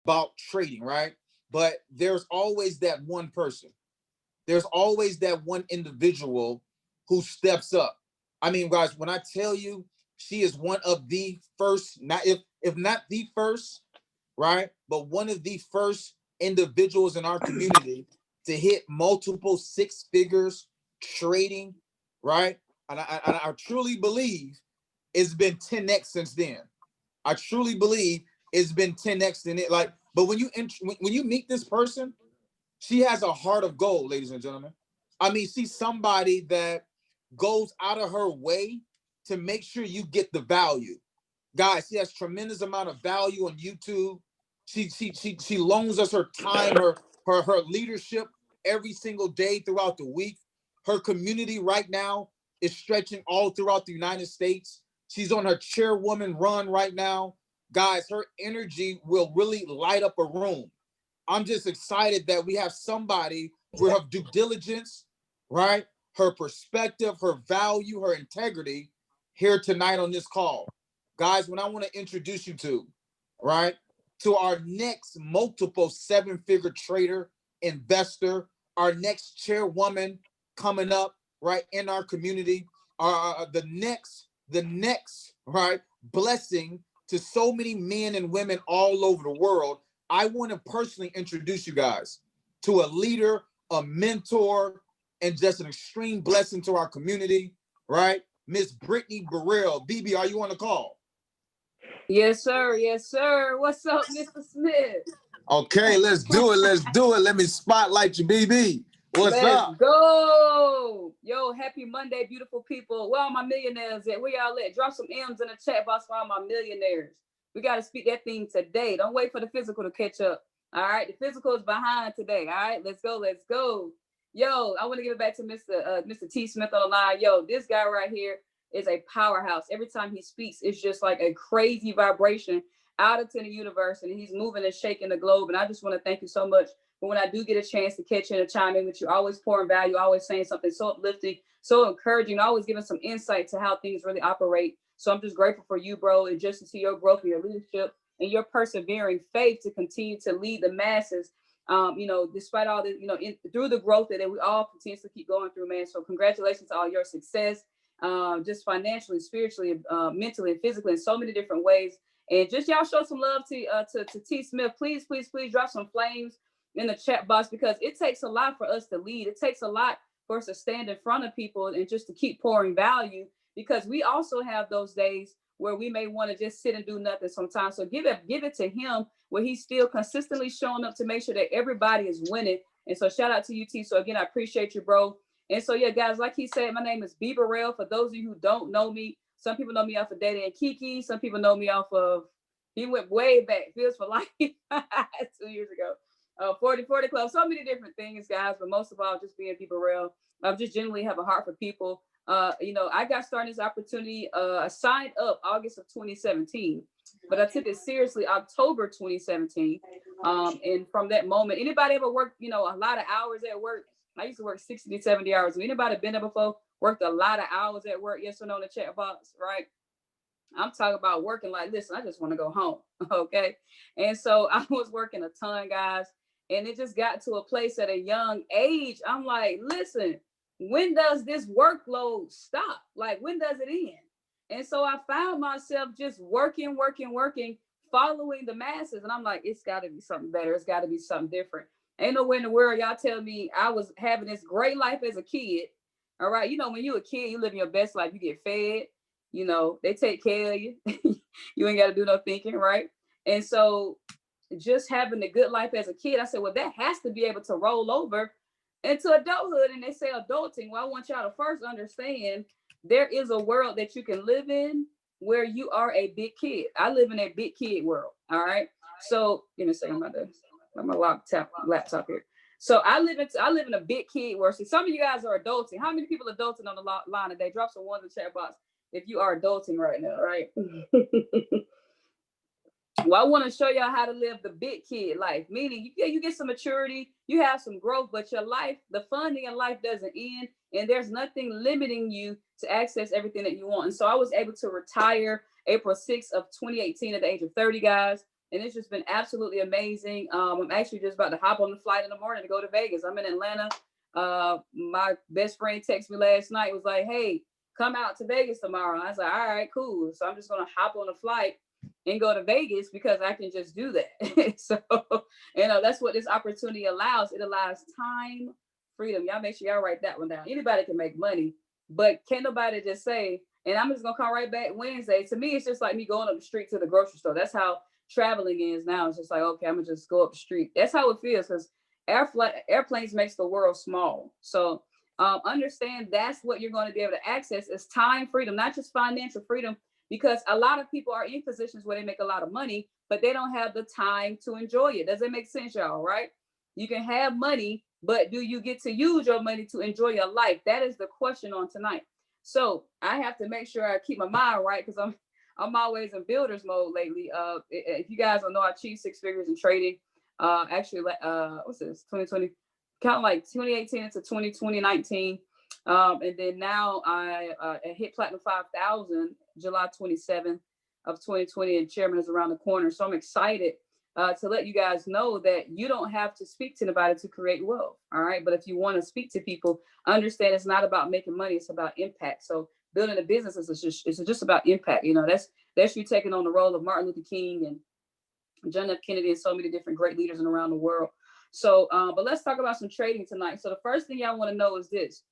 about trading, right? But there's always that one person. There's always that one individual who steps up. I mean, guys, when I tell you she is one of the first, not if not the first, right? But one of the first individuals in our community to hit multiple six figures trading, right? And I truly believe it's been 10x since then. I truly believe it's been 10x in it. Like, but when you meet this person, she has a heart of gold, ladies and gentlemen. I mean, she's somebody that goes out of her way to make sure you get the value. Guys, she has tremendous amount of value on YouTube. She loans us her time, her leadership every single day throughout the week. Her community right now is stretching all throughout the United States. She's on her chairwoman run right now. Guys, her energy will really light up a room. I'm just excited that we have somebody with her due diligence, right? Her perspective, her value, her integrity here tonight on this call. Guys, when I want to introduce you to, right, to our next multiple seven-figure trader, investor, our next chairwoman coming up, right, in our community, the next, right, blessing to so many men and women all over the world. I want to personally introduce you guys to a leader, a mentor, and just an extreme blessing to our community, right? Miss Brittany Bburell. BB, are you on the call? Yes, sir. Yes, sir. What's up, Mr. Smith? Okay, let's do it. Let's do it. Let me spotlight you, BB. What's Let's up? go. Yo, happy Monday, beautiful people. Where all my millionaires at? Where y'all at? Drop some M's in the chat box for all my millionaires. We got to speak that thing today. Don't wait for the physical to catch up. All right. The physical is behind today. All right. Let's go. Let's go. Yo, I want to give it back to Mr. T. Smith on the line. Yo, this guy right here is a powerhouse. Every time he speaks, it's just like a crazy vibration out into the universe, and he's moving and shaking the globe. And I just want to thank you so much. But when I do get a chance to catch you and chime in with you, always pouring value, always saying something so uplifting, so encouraging, always giving some insight to how things really operate. So I'm just grateful for you, bro, and just to see your growth and your leadership and your persevering faith to continue to lead the masses. Despite all the, through the growth that we all continue to keep going through, man. So congratulations to all your success, just financially, spiritually, mentally, and physically, in so many different ways. And just y'all show some love to T. Smith. Please, please, please drop some flames in the chat box, because it takes a lot for us to lead. It takes a lot for us to stand in front of people and just to keep pouring value, because we also have those days where we may want to just sit and do nothing sometimes. So give it to him where he's still consistently showing up to make sure that everybody is winning. And so shout out to you, T. So again, I appreciate you, bro. And so, yeah, guys, like he said, my name is Bburell. For those of you who don't know me, some people know me off of Daddy and Kiki. Some people know me off of, he went way back, Feels for Life 2 years ago. 40 Club, so many different things, guys, but most of all, just being Bburell. I just genuinely have a heart for people. I got started this opportunity, I signed up August of 2017, but I took it seriously October 2017. And from that moment, anybody ever worked, a lot of hours at work? I used to work 60 to 70 hours. Anybody been there before? Worked a lot of hours at work? Yes or no in the chat box, right? I'm talking about working like, listen, I just want to go home. Okay. And so I was working a ton, guys. And it just got to a place at a young age. I'm like, listen, when does this workload stop? Like, when does it end? And so I found myself just working, following the masses. And I'm like, it's got to be something better. It's got to be something different. Ain't nowhere in the world y'all tell me I was having this great life as a kid. All right. When you a kid, you live your best life. You get fed. They take care of you. You ain't got to do no thinking, right? And so just having a good life as a kid, I said, well, that has to be able to roll over into adulthood. And they say adulting. Well, I want y'all to first understand there is a world that you can live in where you are a big kid. I live in a big kid world. All right. So give me a second. I'm my laptop here. So I live in a big kid world. See, some of you guys are adulting. How many people are adulting on the line today? Drop some ones in the chat box if you are adulting right now, right? Well, I want to show y'all how to live the big kid life, meaning you get some maturity, you have some growth, but your life, the funding in life doesn't end, and there's nothing limiting you to access everything that you want. And so I was able to retire April 6th of 2018 at the age of 30, guys. and it's just been absolutely amazing. I'm actually just about to hop on the flight in the morning to go to Vegas. I'm in Atlanta. My best friend texted me last night, was like, hey, come out to Vegas tomorrow. I was like, all right, cool. So I'm just gonna hop on a flight and go to Vegas because I can just do that. So, that's what this opportunity allows. It allows time, freedom. Y'all make sure y'all write that one down. Anybody can make money, but can nobody just say, and I'm just gonna come right back Wednesday. To me, it's just like me going up the street to the grocery store. That's how traveling is now. It's just like, okay, I'm gonna just go up the street. That's how it feels, because airplanes makes the world small. So understand that's what you're going to be able to access is time freedom, not just financial freedom, because a lot of people are in positions where they make a lot of money, but they don't have the time to enjoy it. Does it make sense, y'all? Right? You can have money, but do you get to use your money to enjoy your life? That is the question on tonight. So I have to make sure I keep my mind right, because I'm always in builder's mode lately. If you guys don't know, I achieved 6 figures in trading. Actually, what's this? 2020, kind of like 2018 into 2019. And then now I hit platinum 5,000 July 27th of 2020, and chairman is around the corner. So I'm excited to let you guys know that you don't have to speak to anybody to create wealth. All right. But if you want to speak to people, understand it's not about making money. It's about impact. So building a business is just about impact. That's you taking on the role of Martin Luther King and John F. Kennedy and so many different great leaders around the world. So, but let's talk about some trading tonight. So the first thing y'all want to know is this.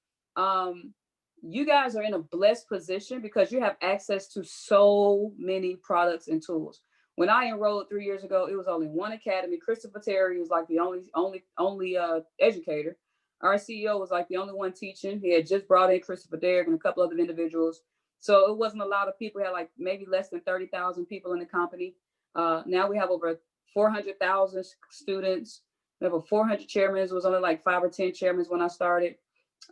You guys are in a blessed position because you have access to so many products and tools. When I enrolled 3 years ago, it was only one academy. Christopher Terry was like the only educator. Our CEO was like the only one teaching. He had just brought in Christopher Derrick and a couple other individuals. So it wasn't a lot of people. We had like maybe less than 30,000 people in the company. Now we have over 400,000 students. We have over 400 chairmen. It was only like 5 or 10 chairmen when I started.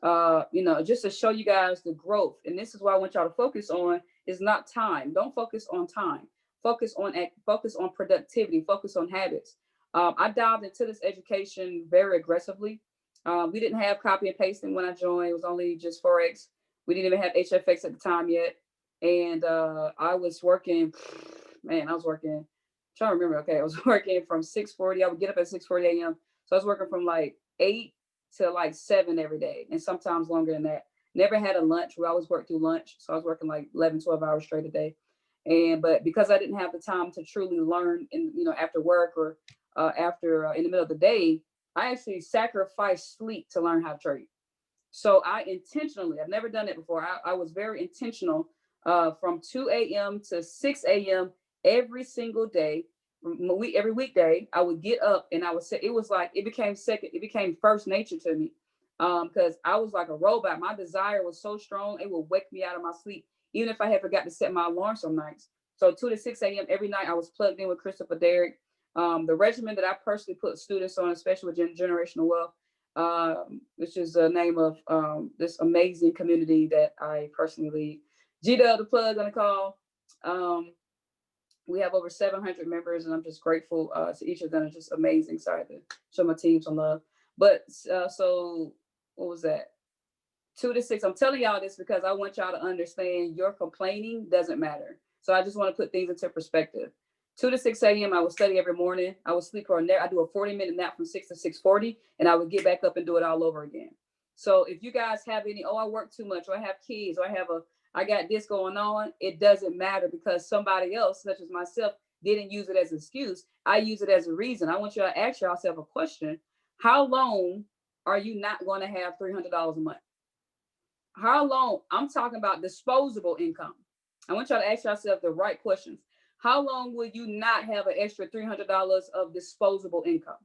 Just to show you guys the growth. And this is what I want y'all to focus on is not time. Don't focus on time. Focus on productivity. Focus on habits. I dived into this education very aggressively. We didn't have copy and pasting when I joined. It was only just Forex. We didn't even have HFX at the time yet. And I was working, man, I'm trying to remember. Okay, I was working from 6:40. I would get up at 6:40 a.m. So I was working from like 8 to like 7 every day, and sometimes longer than that. Never had a lunch. We always worked through lunch. So I was working like 11, 12 hours straight a day. But because I didn't have the time to truly learn after work or after in the middle of the day, I actually sacrificed sleep to learn how to trade. So I've never done it before. I was very intentional from 2 a.m. to 6 a.m. every single day. Every weekday, I would get up and I would say, it became first nature to me. Because I was like a robot. My desire was so strong, it would wake me out of my sleep, even if I had forgot to set my alarm some nights. So 2 to 6 a.m. every night, I was plugged in with Christopher Derrick. The regimen that I personally put students on, especially with generational wealth, which is the name of this amazing community that I personally lead. G-Dub, the plug on the call. We have over 700 members, and I'm just grateful to each of them. It's just amazing. Sorry to show my team some love. But so what was that? 2 to 6. I'm telling y'all this because I want y'all to understand your complaining doesn't matter. So I just want to put things into perspective. 2 to 6 a.m. I would study every morning. I would sleep for a nap. I do a 40-minute nap from 6 to 6:40, and I would get back up and do it all over again. So if you guys have any, I work too much, or I have kids, or I got this going on, it doesn't matter because somebody else, such as myself, didn't use it as an excuse. I use it as a reason. I want you to ask yourself a question. How long are you not going to have $300 a month? How long? I'm talking about disposable income. I want y'all to ask yourself the right questions. How long will you not have an extra $300 of disposable income?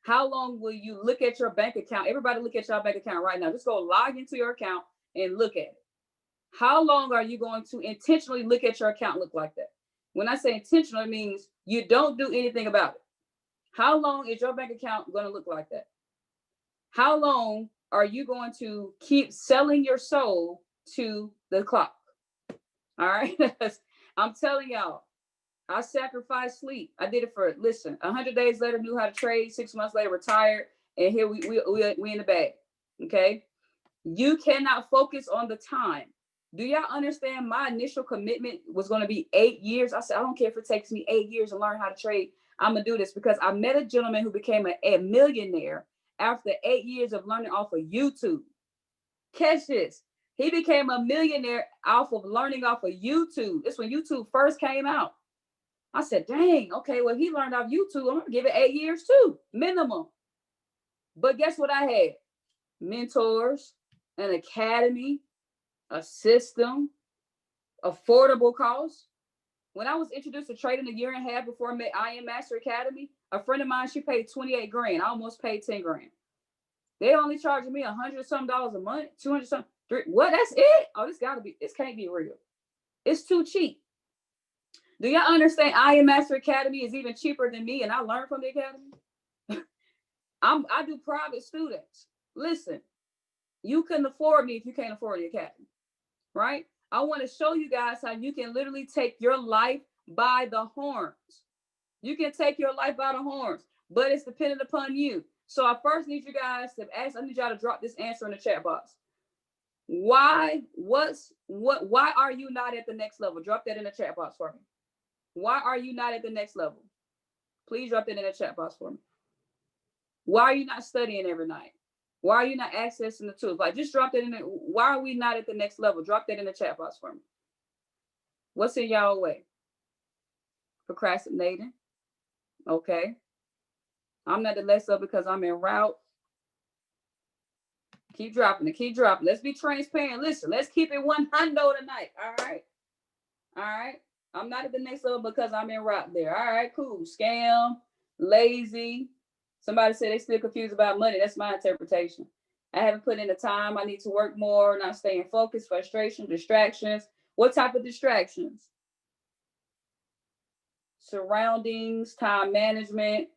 How long will you look at your bank account? Everybody look at your bank account right now. Just go log into your account and look at it. How long are you going to intentionally look at your account look like that? When I say intentional, it means you don't do anything about it. How long is your bank account going to look like that? How long are you going to keep selling your soul to the clock? All right. I'm telling y'all, I sacrificed sleep. I did it for, 100 days later, knew how to trade. 6 months later, retired. And here we in the bag. Okay. You cannot focus on the time. Do y'all understand my initial commitment was going to be 8 years? I said, I don't care if it takes me 8 years to learn how to trade. I'm going to do this because I met a gentleman who became a millionaire after 8 years of learning off of YouTube. Catch this. He became a millionaire off of learning off of YouTube. This when YouTube first came out. I said, dang, okay, well, he learned off YouTube. I'm going to give it 8 years too, minimum. But guess what I had? Mentors, an academy, a system, affordable cost. When I was introduced to trading a year and a half before I met IM Master Academy, a friend of mine, she paid 28 grand. I almost paid 10 grand. They only charging me $100 some a month, 200 some. What? That's it? Oh, this can't be real. It's too cheap. Do y'all understand IM Master Academy is even cheaper than me and I learned from the academy? I do private students. Listen, you couldn't afford me if you can't afford the academy, right? I want to show you guys how you can literally take your life by the horns. You can take your life by the horns, but it's dependent upon you. So I first need you guys to ask, I need y'all to drop this answer in the chat box. Why are you not at the next level? Drop that in the chat box for me. Why are you not at the next level? Please drop that in the chat box for me. Why are you not studying every night? Why are you not accessing the tools? Like, just drop that in there. Why are we not at the next level? Drop that in the chat box for me. What's in y'all way? Procrastinating. Okay. I'm not the less of because I'm en route. Keep dropping it. Keep dropping. Let's be transparent. Listen, let's keep it 100 tonight. All right. All right. I'm not at the next level because I'm en route there. All right, cool. Scam, lazy. Somebody said they still confused about money. That's my interpretation. I haven't put in the time. I need to work more, not staying focused, frustration, distractions. What type of distractions? Surroundings, time management,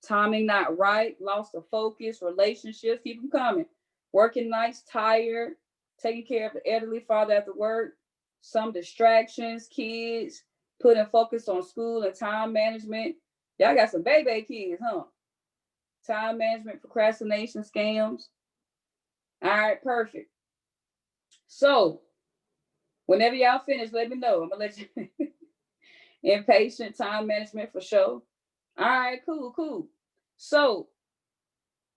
timing not right, loss of focus, relationships, keep them coming. Working nights, tired, taking care of the elderly, father after work, some distractions, kids, putting focus on school and time management. Y'all got some baby kids, huh? Time management, procrastination, scams. All right, perfect. So whenever y'all finish, let me know. I'm gonna let you impatient, time management for sure. All right, cool. So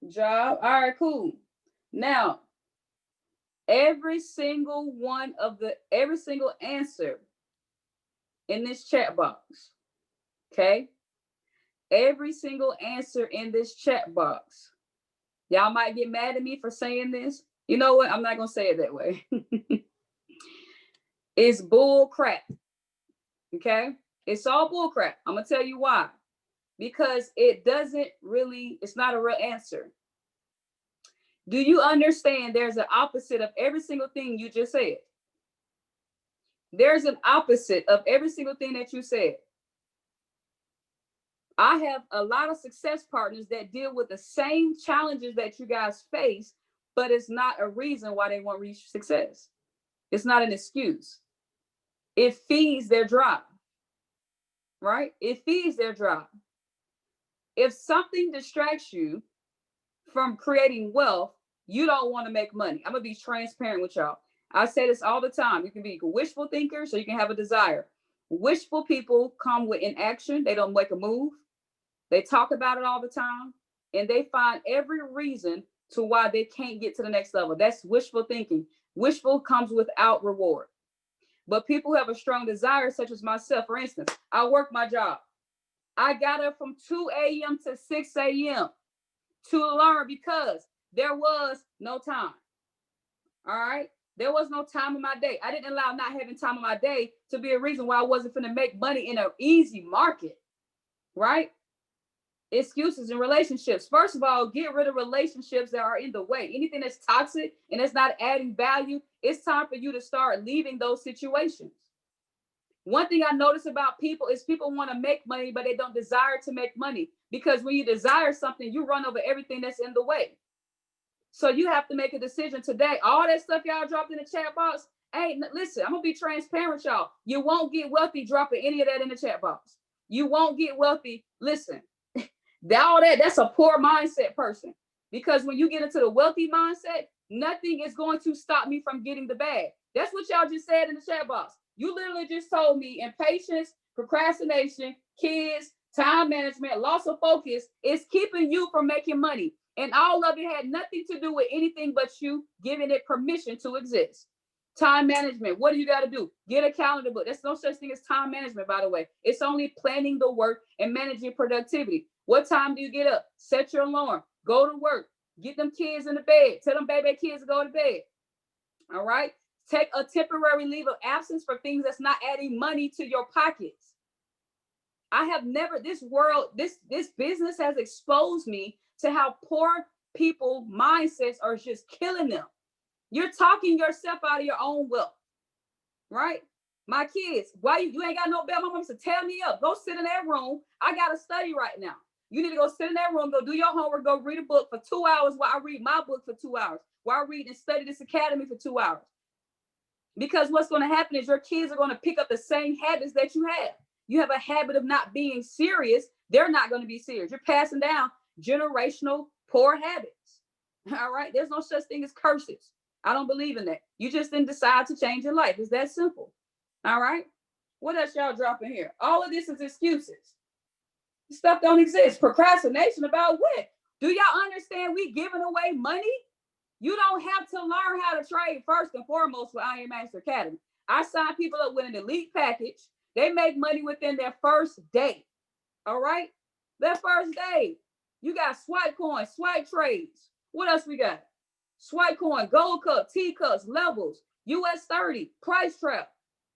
job, all right, cool. Now, every single answer in this chat box, okay? Every single answer in this chat box. Y'all might get mad at me for saying this. You know what? I'm not going to say it that way. It's bull crap. Okay? It's all bull crap. I'm going to tell you why. Because it's not a real answer. Do you understand there's an opposite of every single thing you just said? There's an opposite of every single thing that you said. I have a lot of success partners that deal with the same challenges that you guys face, but it's not a reason why they won't reach success. It's not an excuse. It feeds their drive, right? It feeds their drive. If something distracts you from creating wealth, you don't want to make money. I'm going to be transparent with y'all. I say this all the time. You can be a wishful thinker, so you can have a desire. Wishful people come with inaction. They don't make a move. They talk about it all the time, and they find every reason to why they can't get to the next level. That's wishful thinking. Wishful comes without reward. But people who have a strong desire, such as myself, for instance, I work my job. I got up from 2 a.m. to 6 a.m. to learn because there was no time. All right? There was no time in my day. I didn't allow not having time in my day to be a reason why I wasn't going to make money in an easy market. Right? Excuses in relationships. First of all, get rid of relationships that are in the way. Anything that's toxic and that's not adding value, it's time for you to start leaving those situations. One thing I notice about people is people want to make money, but they don't desire to make money. Because when you desire something, you run over everything that's in the way. So you have to make a decision today. All that stuff y'all dropped in the chat box, hey, listen, I'm going to be transparent with y'all. You won't get wealthy dropping any of that in the chat box. You won't get wealthy. Listen, that's a poor mindset person. Because when you get into the wealthy mindset, nothing is going to stop me from getting the bag. That's what y'all just said in the chat box. You literally just told me impatience, procrastination, kids, time management, loss of focus is keeping you from making money. And all of it had nothing to do with anything but you giving it permission to exist. Time management. What do you got to do? Get a calendar book. There's no such thing as time management, by the way. It's only planning the work and managing productivity. What time do you get up? Set your alarm. Go to work. Get them kids in the bed. Tell them baby kids to go to bed. All right. Take a temporary leave of absence for things that's not adding money to your pockets. I have never, this world, this business has exposed me to how poor people mindsets are just killing them. You're talking yourself out of your own wealth, right? My kids, why you ain't got no bell? My mom said, tell me up. Go sit in that room. I got to study right now. You need to go sit in that room, go do your homework, go read a book for 2 hours while I read my book for 2 hours, while I read and study this academy for 2 hours. Because what's going to happen is your kids are going to pick up the same habits that you have. You have a habit of not being serious. They're not going to be serious. You're passing down generational poor habits. All right. There's no such thing as curses. I don't believe in that. You just didn't decide to change your life. It's that simple. All right. What else y'all dropping here? All of this is excuses. Stuff don't exist. Procrastination about what? Do y'all understand we giving away money? You don't have to learn how to trade first and foremost with Iron Master Academy. I sign people up with an elite package. They make money within their first day. All right? Their first day. You got swipe coins, swipe trades. What else we got? Swipe coin, gold cup, T cups, levels, US 30, price trap.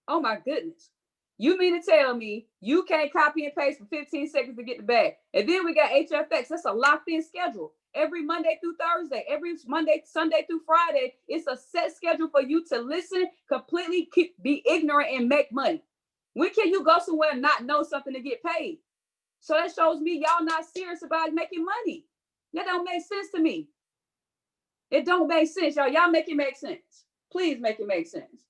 Oh my goodness. You mean to tell me you can't copy and paste for 15 seconds to get the bag? And then we got HFX. That's a locked-in schedule. Every Monday through Thursday, every Monday, Sunday through Friday, it's a set schedule for you to listen, completely be ignorant and make money. When can you go somewhere and not know something to get paid? So that shows me y'all not serious about making money. That don't make sense to me. It don't make sense, y'all. Y'all make it make sense. Please make it make sense.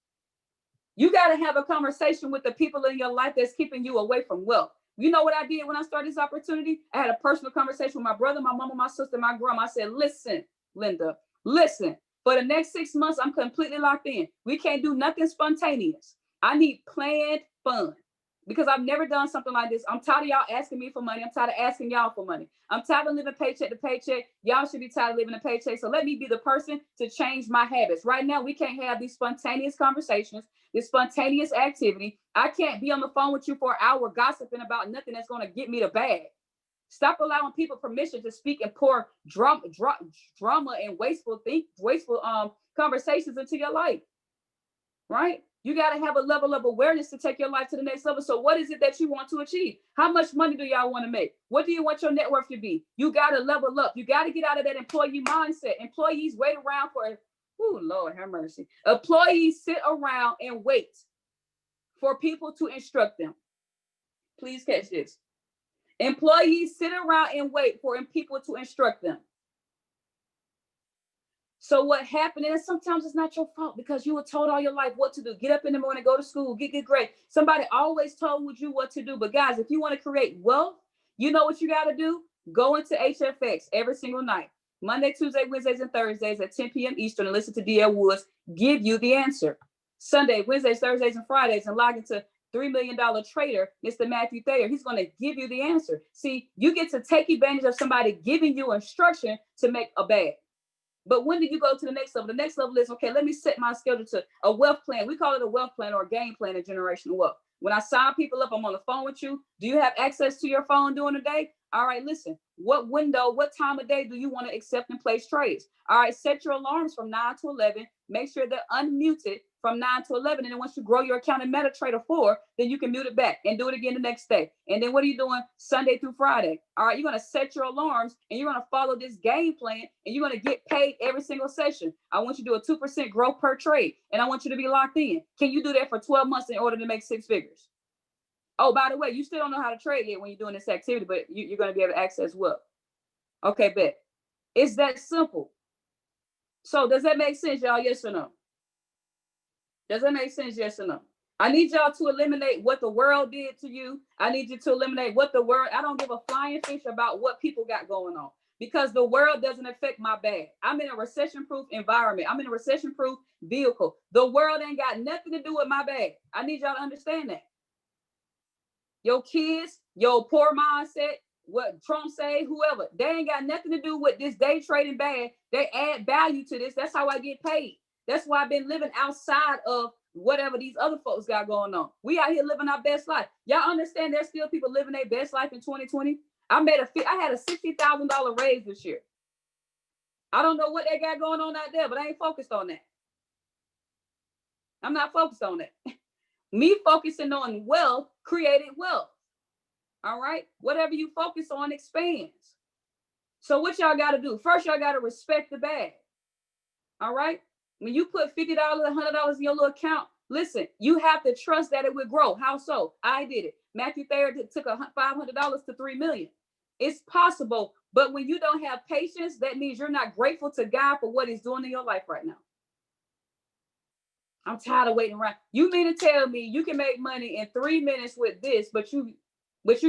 You got to have a conversation with the people in your life that's keeping you away from wealth. You know what I did when I started this opportunity? I had a personal conversation with my brother, my mama, my sister, my grandma. I said, listen, Linda, listen, for the next 6 months, I'm completely locked in. We can't do nothing spontaneous. I need planned fun because I've never done something like this. I'm tired of y'all asking me for money. I'm tired of asking y'all for money. I'm tired of living paycheck to paycheck. Y'all should be tired of living a paycheck. So let me be the person to change my habits. Right now, we can't have these spontaneous conversations, this spontaneous activity. I can't be on the phone with you for an hour gossiping about nothing that's going to get me the bag. Stop allowing people permission to speak and pour drama and wasteful conversations into your life, right? You got to have a level of awareness to take your life to the next level. So what is it that you want to achieve? How much money do y'all want to make? What do you want your net worth to be? You got to level up. You got to get out of that employee mindset. Employees wait around for, oh, Lord have mercy. Employees sit around and wait for people to instruct them. Please catch this. Employees sit around and wait for people to instruct them. So what happened is sometimes it's not your fault because you were told all your life what to do. Get up in the morning, go to school, get good grades. Somebody always told you what to do. But guys, if you want to create wealth, you know what you got to do? Go into HFX every single night. Monday, Tuesday, Wednesdays, and Thursdays at 10 p.m. Eastern and listen to DL Woods give you the answer. Sunday, Wednesdays, Thursdays, and Fridays and log into $3 million trader, Mr. Matthew Thayer. He's going to give you the answer. See, you get to take advantage of somebody giving you instruction to make a bag. But when do you go to the next level? The next level is, okay, let me set my schedule to a wealth plan. We call it a wealth plan or a game plan in generational wealth. When I sign people up, I'm on the phone with you. Do you have access to your phone during the day? All right, listen, what window, what time of day do you want to accept and place trades? All right, set your alarms from 9 to 11. Make sure they're unmuted from 9 to 11. And then once you grow your account in MetaTrader 4, then you can mute it back and do it again the next day. And then what are you doing Sunday through Friday? All right, you're going to set your alarms and you're going to follow this game plan and you're going to get paid every single session. I want you to do a 2% growth per trade and I want you to be locked in. Can you do that for 12 months in order to make 6 figures? Oh, by the way, you still don't know how to trade yet when you're doing this activity, but you're going to be able to access wealth. Okay, bet. It's that simple. So does that make sense, y'all? Yes or no? Does that make sense? Yes or no? I need y'all to eliminate what the world did to you. I need you to eliminate what the world, I don't give a flying fish about what people got going on. because the world doesn't affect my bag. I'm in a recession-proof environment. I'm in a recession-proof vehicle. The world ain't got nothing to do with my bag. I need y'all to understand that. Your kids, your poor mindset, what Trump say, whoever, they ain't got nothing to do with this day trading bag. They add value to this. That's how I get paid. That's why I've been living outside of whatever these other folks got going on. We out here living our best life. Y'all understand there's still people living their best life in 2020? I had a $60,000 raise this year. I don't know what they got going on out there, but I ain't focused on that. I'm not focused on that. Me focusing on wealth created wealth. All right. Whatever you focus on expands. So what y'all got to do? First, y'all got to respect the bag. All right. When you put $50, $100 in your little account, listen, you have to trust that it will grow. How so? I did it. Matthew Thayer took $500 to $3 million. It's possible. But when you don't have patience, that means you're not grateful to God for what he's doing in your life right now. I'm tired of waiting around. You mean to tell me you can make money in 3 minutes with this, but you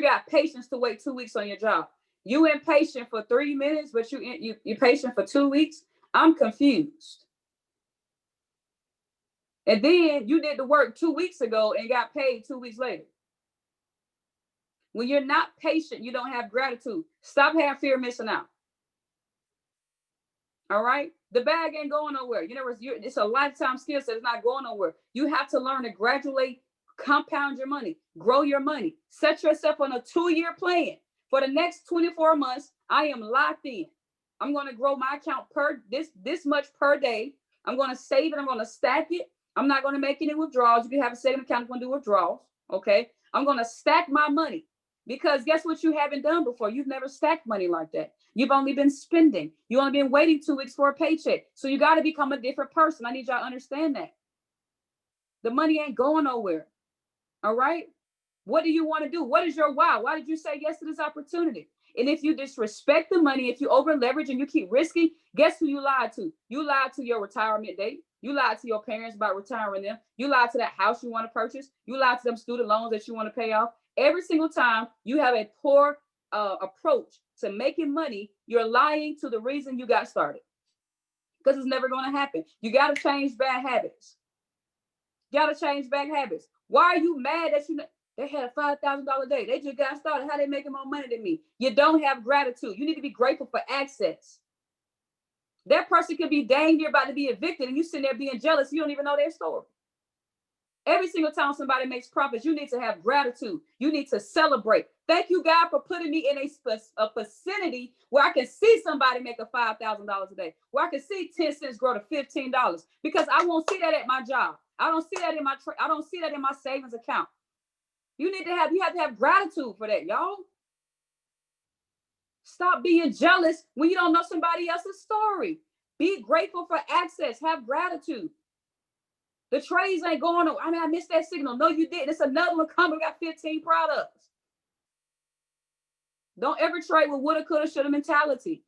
got patience to wait 2 weeks on your job. You impatient for 3 minutes, but you're patient for 2 weeks. I'm confused. And then you did the work 2 weeks ago and got paid 2 weeks later. When you're not patient, you don't have gratitude. Stop having fear of missing out. All right. The bag ain't going nowhere. It's a lifetime skill set. It's not going nowhere. You have to learn to gradually compound your money, grow your money, set yourself on a 2-year plan. For the next 24 months, I am locked in. I'm going to grow my account this much per day. I'm going to save it. I'm going to stack it. I'm not going to make any withdrawals. You can have a savings account. I'm going to do withdrawals. Okay. I'm going to stack my money, because guess what you haven't done before? You've never stacked money like that. You've only been spending. You've only been waiting 2 weeks for a paycheck. So you got to become a different person. I need y'all to understand that. The money ain't going nowhere. All right. What do you want to do? What is your why? Why did you say yes to this opportunity? And if you disrespect the money, if you over leverage and you keep risking, guess who you lied to? You lied to your retirement date. You lied to your parents about retiring them. You lied to that house you want to purchase. You lied to them student loans that you want to pay off. Every single time you have a poor approach to making money, you're lying to the reason you got started, because it's never going to happen. You got to change bad habits. You got to change bad habits. Why are you mad that they had a $5,000 day? They just got started. How they making more money than me? You don't have gratitude. You need to be grateful for access. That person could be dang near about to be evicted, and you sitting there being jealous. You don't even know their story. Every single time somebody makes profits, you need to have gratitude. You need to celebrate. Thank you, God, for putting me in a vicinity where I can see somebody make a $5,000 a day, where I can see 10 cents grow to $15, because I won't see that at my job. I don't see that in I don't see that in my savings account. You have to have gratitude for that, y'all. Stop being jealous when you don't know somebody else's story. Be grateful for access. Have gratitude. The trades ain't going on. I missed that signal. No, you didn't. It's another one coming. We got 15 products. Don't ever trade with woulda, coulda, shoulda mentality.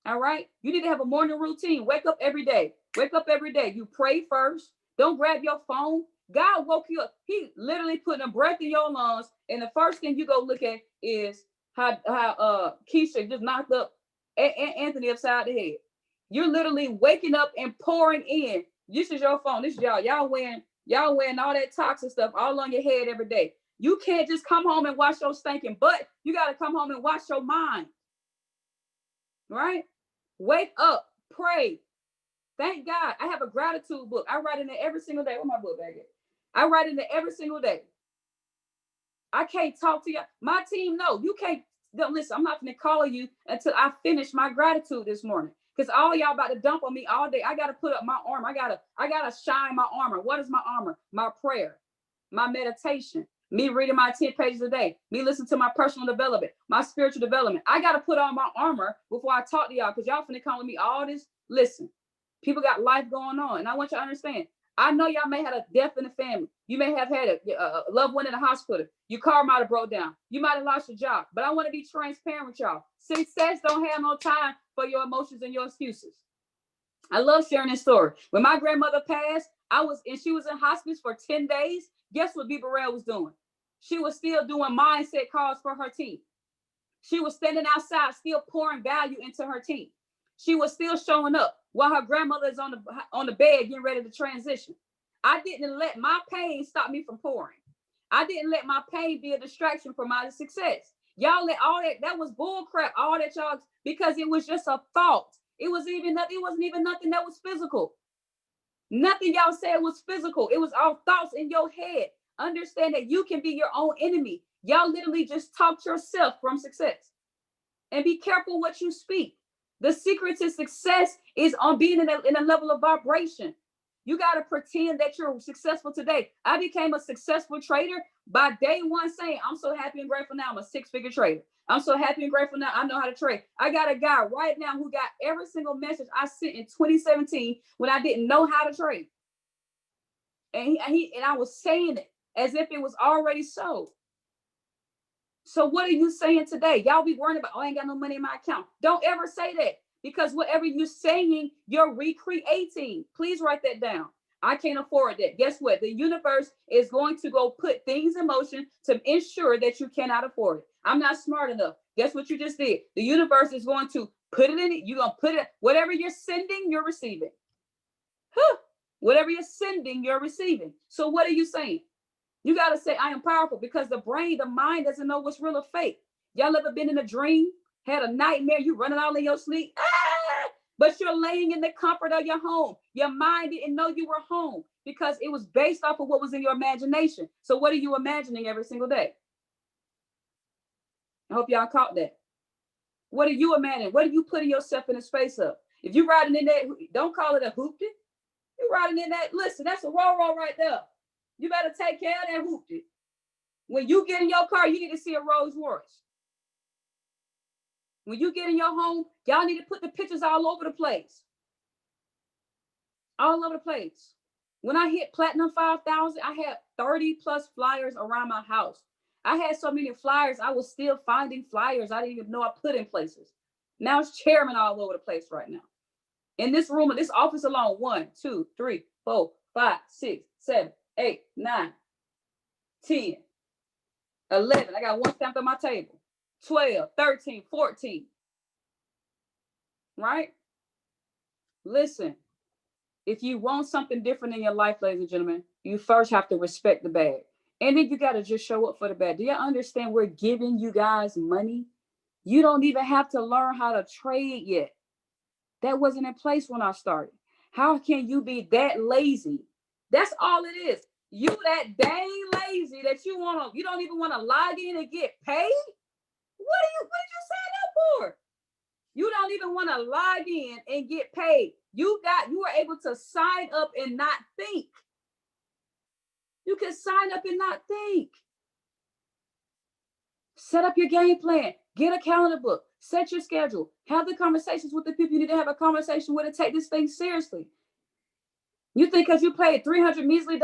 All right? You need to have a morning routine. Wake up every day. Wake up every day. You pray first. Don't grab your phone. God woke you up. He literally putting a breath in your lungs. And the first thing you go look at is how Keisha just knocked up Anthony upside the head. You're literally waking up and pouring in. This is your phone. This is y'all. Y'all wearing all that toxic stuff all on your head every day. You can't just come home and wash your stinking butt. You got to come home and wash your mind. Right? Wake up. Pray. Thank God. I have a gratitude book. I write in it every single day. Where's my book bag at? I write in it every single day. I can't talk to you. My team, no. You can't. Don't listen. I'm not going to call you until I finish my gratitude this morning. Because all y'all about to dump on me all day. I got to put up my armor. I gotta shine my armor. What is my armor? My prayer, my meditation, me reading my 10 pages a day, me listening to my personal development, my spiritual development. I got to put on my armor before I talk to y'all, because y'all finna come with me all this. Listen, people got life going on. And I want you to understand, I know y'all may have a death in the family. You may have had a loved one in the hospital. Your car might have broke down. You might have lost your job. But I want to be transparent with y'all. Success don't have no time for your emotions and your excuses. I love sharing this story. When my grandmother passed, she was in hospice for 10 days. Guess what Bburell was doing? She was still doing mindset calls for her team. She was standing outside, still pouring value into her team. She was still showing up while her grandmother is on the bed getting ready to transition. I didn't let my pain stop me from pouring. I didn't let my pain be a distraction for my success. Y'all let all that was bull crap, all that y'all, because it was just a thought. It wasn't even nothing that was physical. Nothing y'all said was physical. It was all thoughts in your head. Understand that you can be your own enemy. Y'all literally just talked yourself from success. And be careful what you speak. The secret to success is on being in a level of vibration. You got to pretend that you're successful today. I became a successful trader by day one saying, I'm so happy and grateful now. I'm a six-figure trader. I'm so happy and grateful now. I know how to trade. I got a guy right now who got every single message I sent in 2017 when I didn't know how to trade. And I was saying it as if it was already so. So what are you saying today? Y'all be worrying about, oh, I ain't got no money in my account. Don't ever say that, because whatever you're saying, you're recreating. Please write that down. I can't afford that. Guess what? The universe is going to go put things in motion to ensure that you cannot afford it. I'm not smart enough. Guess what you just did? The universe is going to put it in it. You're going to put it, whatever you're sending, you're receiving. Whatever you're sending, you're receiving. So what are you saying? You got to say, I am powerful, because the brain, the mind doesn't know what's real or fake. Y'all ever been in a dream, had a nightmare, you running all in your sleep, but you're laying in the comfort of your home. Your mind didn't know you were home because it was based off of what was in your imagination. So what are you imagining every single day? I hope y'all caught that. What are you imagining? What are you putting yourself in the space of? If you're riding in that, don't call it a hoopty. You're riding in that, listen, that's a roll right there. You better take care of that hoopty. When you get in your car, you need to see a Rolls Royce. When you get in your home, y'all need to put the pictures all over the place. All over the place. When I hit Platinum 5,000, I had 30 plus flyers around my house. I had so many flyers, I was still finding flyers I didn't even know I put in places. Now it's chairman all over the place right now. In this room, in this office alone, 1, 2, 3, 4, 5, 6, 7, 8, 9, 10, 11. I got one stamped on my table. 12, 13, 14. Right? Listen, if you want something different in your life, ladies and gentlemen, you first have to respect the bad. And then you got to just show up for the bad. Do you understand we're giving you guys money? You don't even have to learn how to trade yet. That wasn't in place when I started. How can you be that lazy? That's all it is. You that dang lazy that you don't even want to log in and get paid? What did you sign up for? You don't even want to log in and get paid. You were able to sign up and not think. You can sign up and not think. Set up your game plan. Get a calendar book. Set your schedule. Have the conversations with the people you need to have a conversation with and take this thing seriously. You think because you paid $300 measly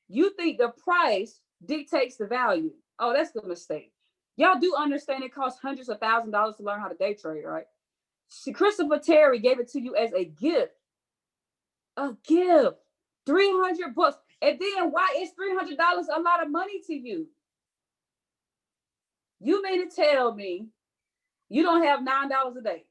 you think the price dictates the value. Oh, that's a mistake. Y'all do understand it costs hundreds of thousands of dollars to learn how to day trade, right? See, Christopher Terry gave it to you as a gift. A gift. $300. And then why is $300 a lot of money to you? You mean to tell me you don't have $9 a day?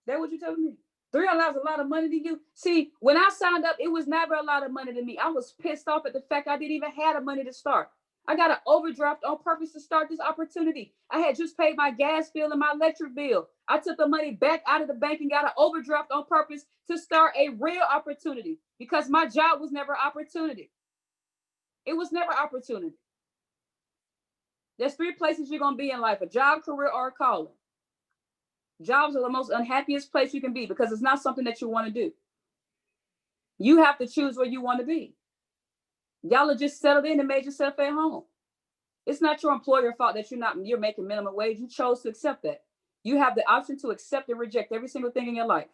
That what you telling me? $300 is a lot of money to you? See, when I signed up, it was never a lot of money to me. I was pissed off at the fact I didn't even have the money to start. I got an overdraft on purpose to start this opportunity. I had just paid my gas bill and my electric bill. I took the money back out of the bank and got an overdraft on purpose to start a real opportunity because my job was never opportunity. It was never opportunity. There's 3 places you're going to be in life: a job, career, or a calling. Jobs are the most unhappiest place you can be because it's not something that you want to do. You have to choose where you want to be. Y'all are just settled in and made yourself at home. It's not your employer's fault that you're making minimum wage. You chose to accept that. You have the option to accept and reject every single thing in your life.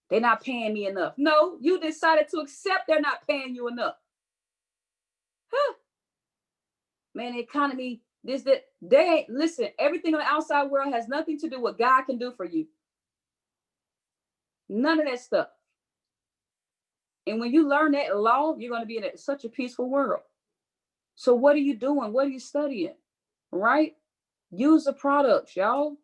They're not paying me enough. No, you decided to accept they're not paying you enough. Man, the economy, listen, everything on the outside world has nothing to do with what God can do for you. None of that stuff. And when you learn that law, you're going to be in such a peaceful world. So what are you doing? What are you studying? Right? Use the products, y'all.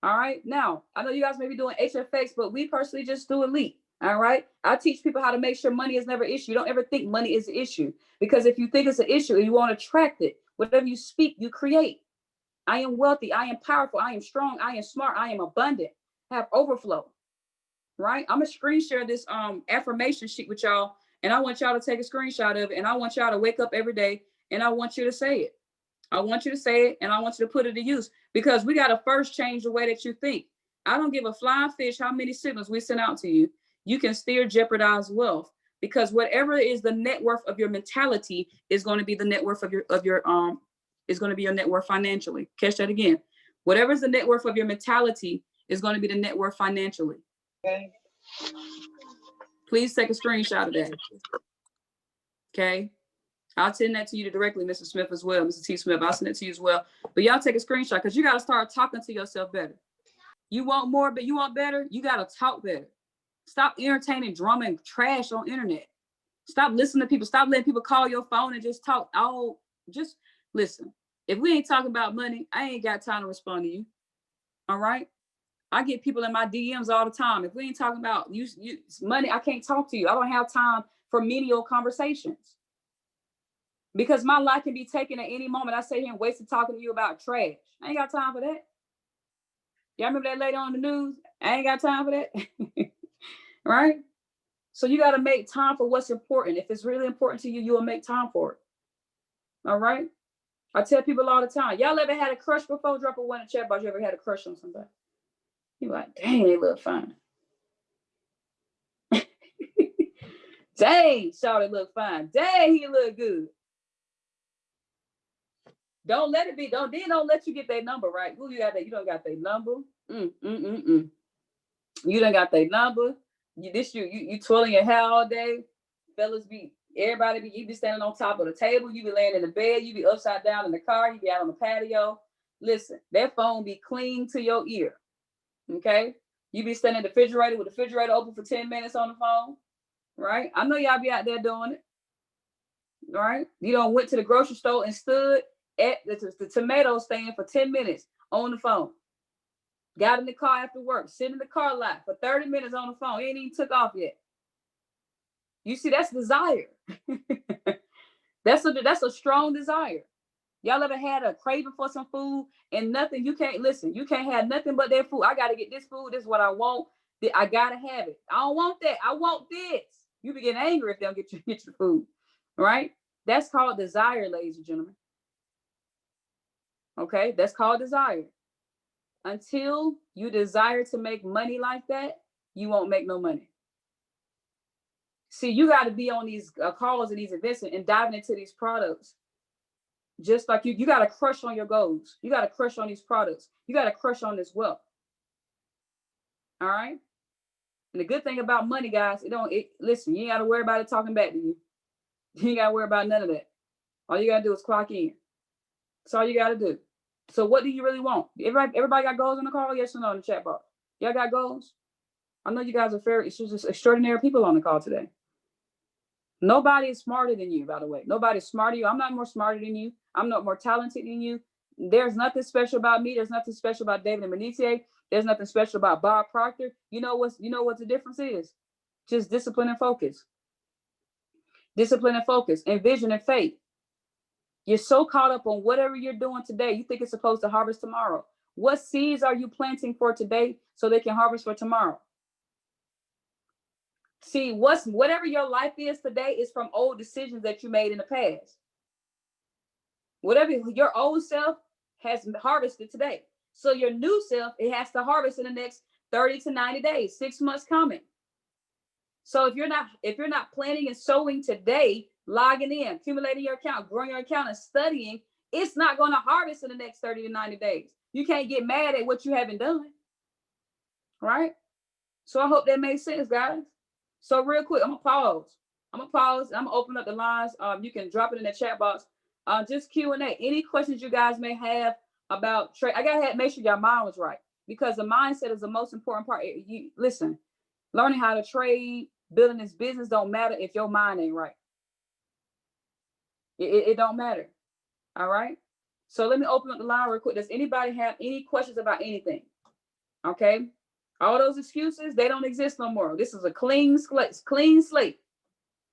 All right. Now, I know you guys may be doing HFX, but we personally just do Elite. All right. I teach people how to make sure money is never an issue. You don't ever think money is an issue, because if you think it's an issue and you want to attract it, whatever you speak, you create. I am wealthy. I am powerful. I am strong. I am smart. I am abundant. Have overflow. Right. I'm gonna screen share this affirmation sheet with y'all, and I want y'all to take a screenshot of it, and I want y'all to wake up every day, and I want you to say it. I want you to say it, and I want you to put it to use, because we got to first change the way that you think. I don't give a flying fish how many signals we send out to you. You can still jeopardize wealth, because whatever is the net worth of your mentality is going to be the net worth of your is going to be your net worth financially. Catch that again. Whatever is the net worth of your mentality is going to be the net worth financially. Okay. Please take a screenshot of that. Okay. I'll send that to you directly, Mr. Smith, as well. Mr. T. Smith, I'll send it to you as well. But y'all take a screenshot, because you got to start talking to yourself better. You want more, but you want better? You got to talk better. Stop entertaining drama and trash on internet. Stop listening to people. Stop letting people call your phone and just talk. Oh, just listen. If we ain't talking about money, I ain't got time to respond to you. All right? I get people in my DMs all the time. If we ain't talking about you money, I can't talk to you. I don't have time for menial conversations, because my life can be taken at any moment. I sit here and wasted talking to you about trash. I ain't got time for that. Y'all remember that lady on the news? I ain't got time for that. Right? So you got to make time for what's important. If it's really important to you, you will make time for it. All right? I tell people all the time, y'all ever had a crush before? Drop a one in the chat box. You ever had a crush on somebody? You're like, dang, they look fine. Dang, Shawty look fine. Dang, he look good. Don't let it be. Don't let you get their number, right? Who you got that? You don't got their number. You don't got their number. You twirling your hair all day. Fellas you be standing on top of the table. You be laying in the bed. You be upside down in the car. You be out on the patio. Listen, that phone be clean to your ear. Okay? You be standing in the refrigerator with the refrigerator open for 10 minutes on the phone. Right? I know y'all be out there doing it. Right? You don't went to the grocery store and stood at the tomato stand for 10 minutes on the phone. Got in the car after work, sit in the car lot for 30 minutes on the phone. It ain't even took off yet. You see, that's desire. That's a strong desire. Y'all ever had a craving for some food and nothing? You can't have nothing but that food. I got to get this food. This is what I want. I got to have it. I don't want that. I want this. You be getting angry if they don't get your food. Right? That's called desire, ladies and gentlemen. Okay? That's called desire. Until you desire to make money like that, you won't make no money. See, you got to be on these calls and these events and diving into these products. Just like you got to crush on your goals. You got to crush on these products. You got to crush on this wealth. All right? And the good thing about money, guys, listen, you ain't got to worry about it talking back to you. You ain't got to worry about none of that. All you got to do is clock in. That's all you got to do. So what do you really want? Everybody got goals in the call? Yes or no in the chat box? Y'all got goals? I know you guys are just extraordinary people on the call today. Nobody is smarter than you, by the way. Nobody's smarter than you. I'm not more smarter than you. I'm not more talented than you. There's nothing special about me. There's nothing special about David and Benitier. There's nothing special about Bob Proctor. You know what the difference is? Just discipline and focus. Discipline and focus, and vision and faith. You're so caught up on whatever you're doing today, you think it's supposed to harvest tomorrow. What seeds are you planting for today so they can harvest for tomorrow? See, whatever your life is today is from old decisions that you made in the past. Whatever your old self has harvested today. So your new self, it has to harvest in the next 30 to 90 days, 6 months coming. So if you're not planning and sowing today, logging in, accumulating your account, growing your account, and studying, it's not going to harvest in the next 30 to 90 days. You can't get mad at what you haven't done. Right? So I hope that makes sense, guys. So real quick, I'm gonna pause. I'm gonna open up the lines. You can drop it in the chat box. Just Q&A. Any questions you guys may have about trade? I gotta make sure your mind was right, because the mindset is the most important part. You listen, learning how to trade, building this business don't matter if your mind ain't right. It don't matter. All right. So let me open up the line real quick. Does anybody have any questions about anything? Okay. All those excuses, they don't exist no more. This is a clean slate. Clean slate.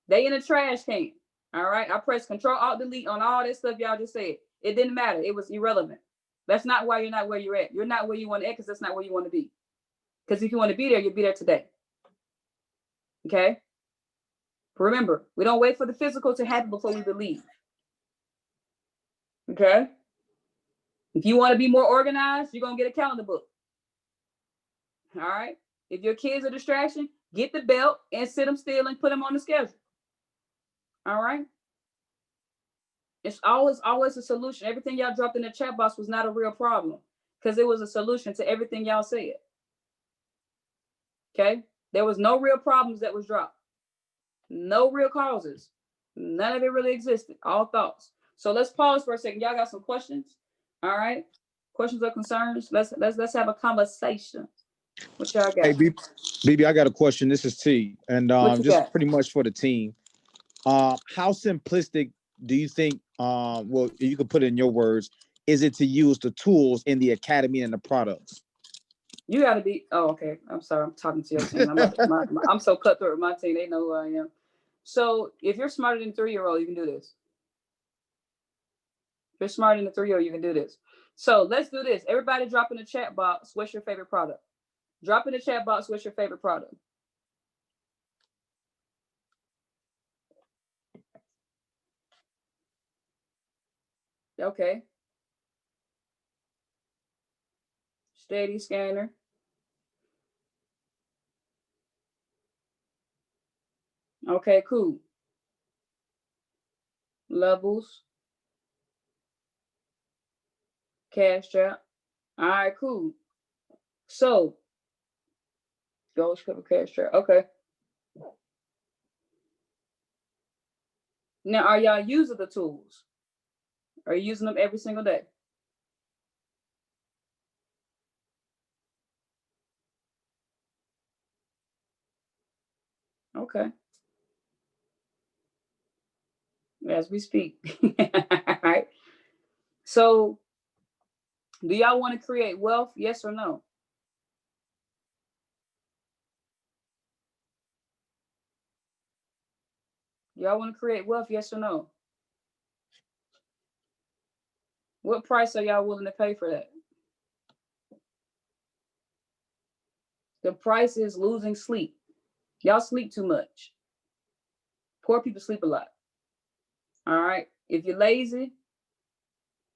They in a trash can. All right. I pressed Control Alt Delete on all this stuff y'all just said. It didn't matter. It was irrelevant. That's not why you're not where you're at. You're not where you want to be because that's not where you want to be. Because if you want to be there, you'll be there today. Okay. Remember, we don't wait for the physical to happen before we believe. Okay. If you want to be more organized, you're going to get a calendar book. All right. If your kids are a distraction, get the belt and sit them still and put them on the schedule. All right. It's always a solution. Everything y'all dropped in the chat box was not a real problem because it was a solution to everything y'all said. Okay. There was no real problems that was dropped. No real causes. None of it really existed. All thoughts. So let's pause for a second. Y'all got some questions? All right. Questions or concerns? Let's have a conversation. What y'all got? Hey, BB, I got a question. This is T, and just got? pretty much for the team. How simplistic do you think? Well, you could put it in your words. Is it to use the tools in the academy and the products? You got to be. Oh, okay. I'm sorry. I'm talking to your team. I'm so cutthroat with my team. They know who I am. So if you're smarter than a 3-year-old, you can do this. If you're smarter than a 3-year-old, you can do this. So let's do this. Everybody drop in the chat box. What's your favorite product? Drop in the chat box. What's your favorite product? Okay. Steady scanner. Okay, cool. Levels. Cash trap. All right, cool. So, Ghost cover cash trap. Okay. Now, are y'all using the tools? Are you using them every single day? Okay. As we speak. All right. So, do y'all want to create wealth? Yes or no? Y'all want to create wealth? Yes or no? What price are y'all willing to pay for that? The price is losing sleep. Y'all sleep too much. Poor people sleep a lot. All right. If you're lazy,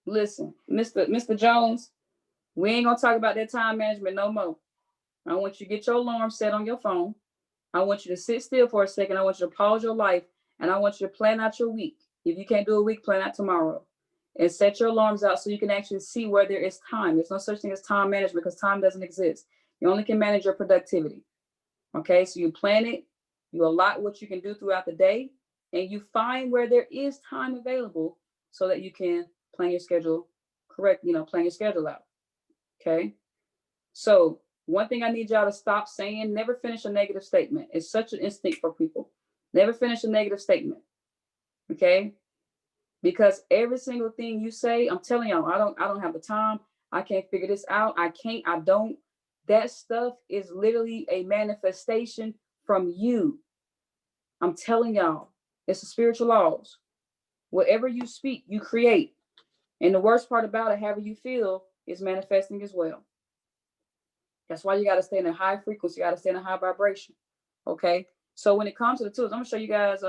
listen, Mr. Jones, we ain't gonna talk about that time management no more. I want you to get your alarm set on your phone. I want you to sit still for a second. I want you to pause your life, and I want you to plan out your week. If you can't do a week, plan out tomorrow. And set your alarms out so you can actually see where there is time. There's no such thing as time management because time doesn't exist. You only can manage your productivity. Okay, so you plan it, you allot what you can do throughout the day, and you find where there is time available so that you can plan your schedule correct, plan your schedule out. Okay. So one thing I need y'all to stop saying, never finish a negative statement. It's such an instinct for people. Never finish a negative statement. Okay. Because every single thing you say, I'm telling y'all, I don't have the time. I can't figure this out. I don't. That stuff is literally a manifestation from you. I'm telling y'all, it's the spiritual laws. Whatever you speak, you create. And the worst part about it, however you feel, is manifesting as well. That's why you got to stay in a high frequency. You got to stay in a high vibration. Okay. So when it comes to the tools, I'm gonna show you guys.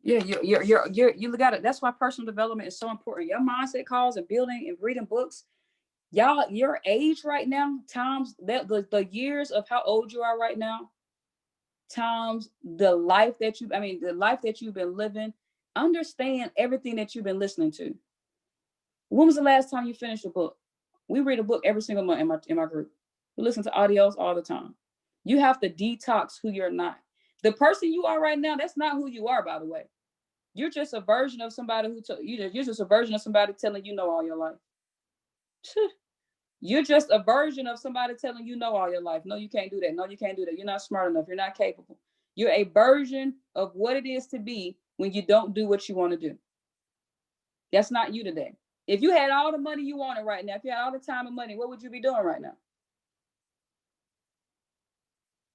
Yeah, you got it. That's why personal development is so important. Your mindset calls and building and reading books. Y'all, your age right now, times that the years of how old you are right now, times the life that you've been living, understand everything that you've been listening to. When was the last time you finished a book? We read a book every single month in my group. We listen to audios all the time. You have to detox who you're not. The person you are right now, that's not who you are, by the way. You're just a version of somebody you're just a version of somebody telling you know all your life. You're just a version of somebody telling you know all your life. No, you can't do that. No, you can't do that. You're not smart enough. You're not capable. You're a version of what it is to be when you don't do what you want to do. That's not you today. If you had all the money you wanted right now, if you had all the time and money, what would you be doing right now?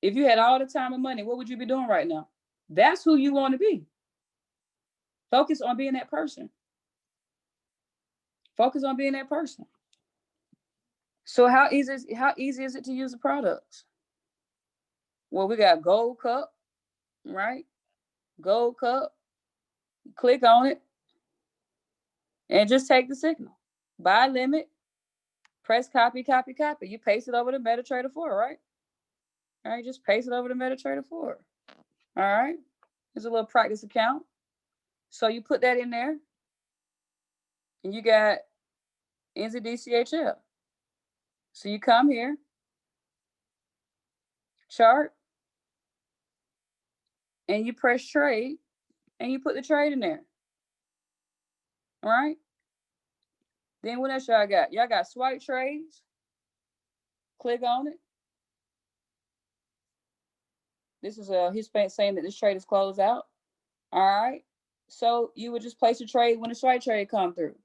If you had all the time and money, what would you be doing right now? That's who you want to be. Focus on being that person. Focus on being that person. So how easy is it to use the products? Well, we got Gold Cup, right? Gold Cup. Click on it and just take the signal. Buy limit. Press copy, copy, copy. You paste it over to MetaTrader 4, right? All right, just paste it over to MetaTrader 4. All right. There's a little practice account. So you put that in there. And you got NZDCHL. So you come here, chart, and you press trade, and you put the trade in there. All right. Then what else y'all got? Y'all got swipe trades. Click on it. This is his saying that this trade is closed out. All right. So you would just place a trade when the swipe trade come through.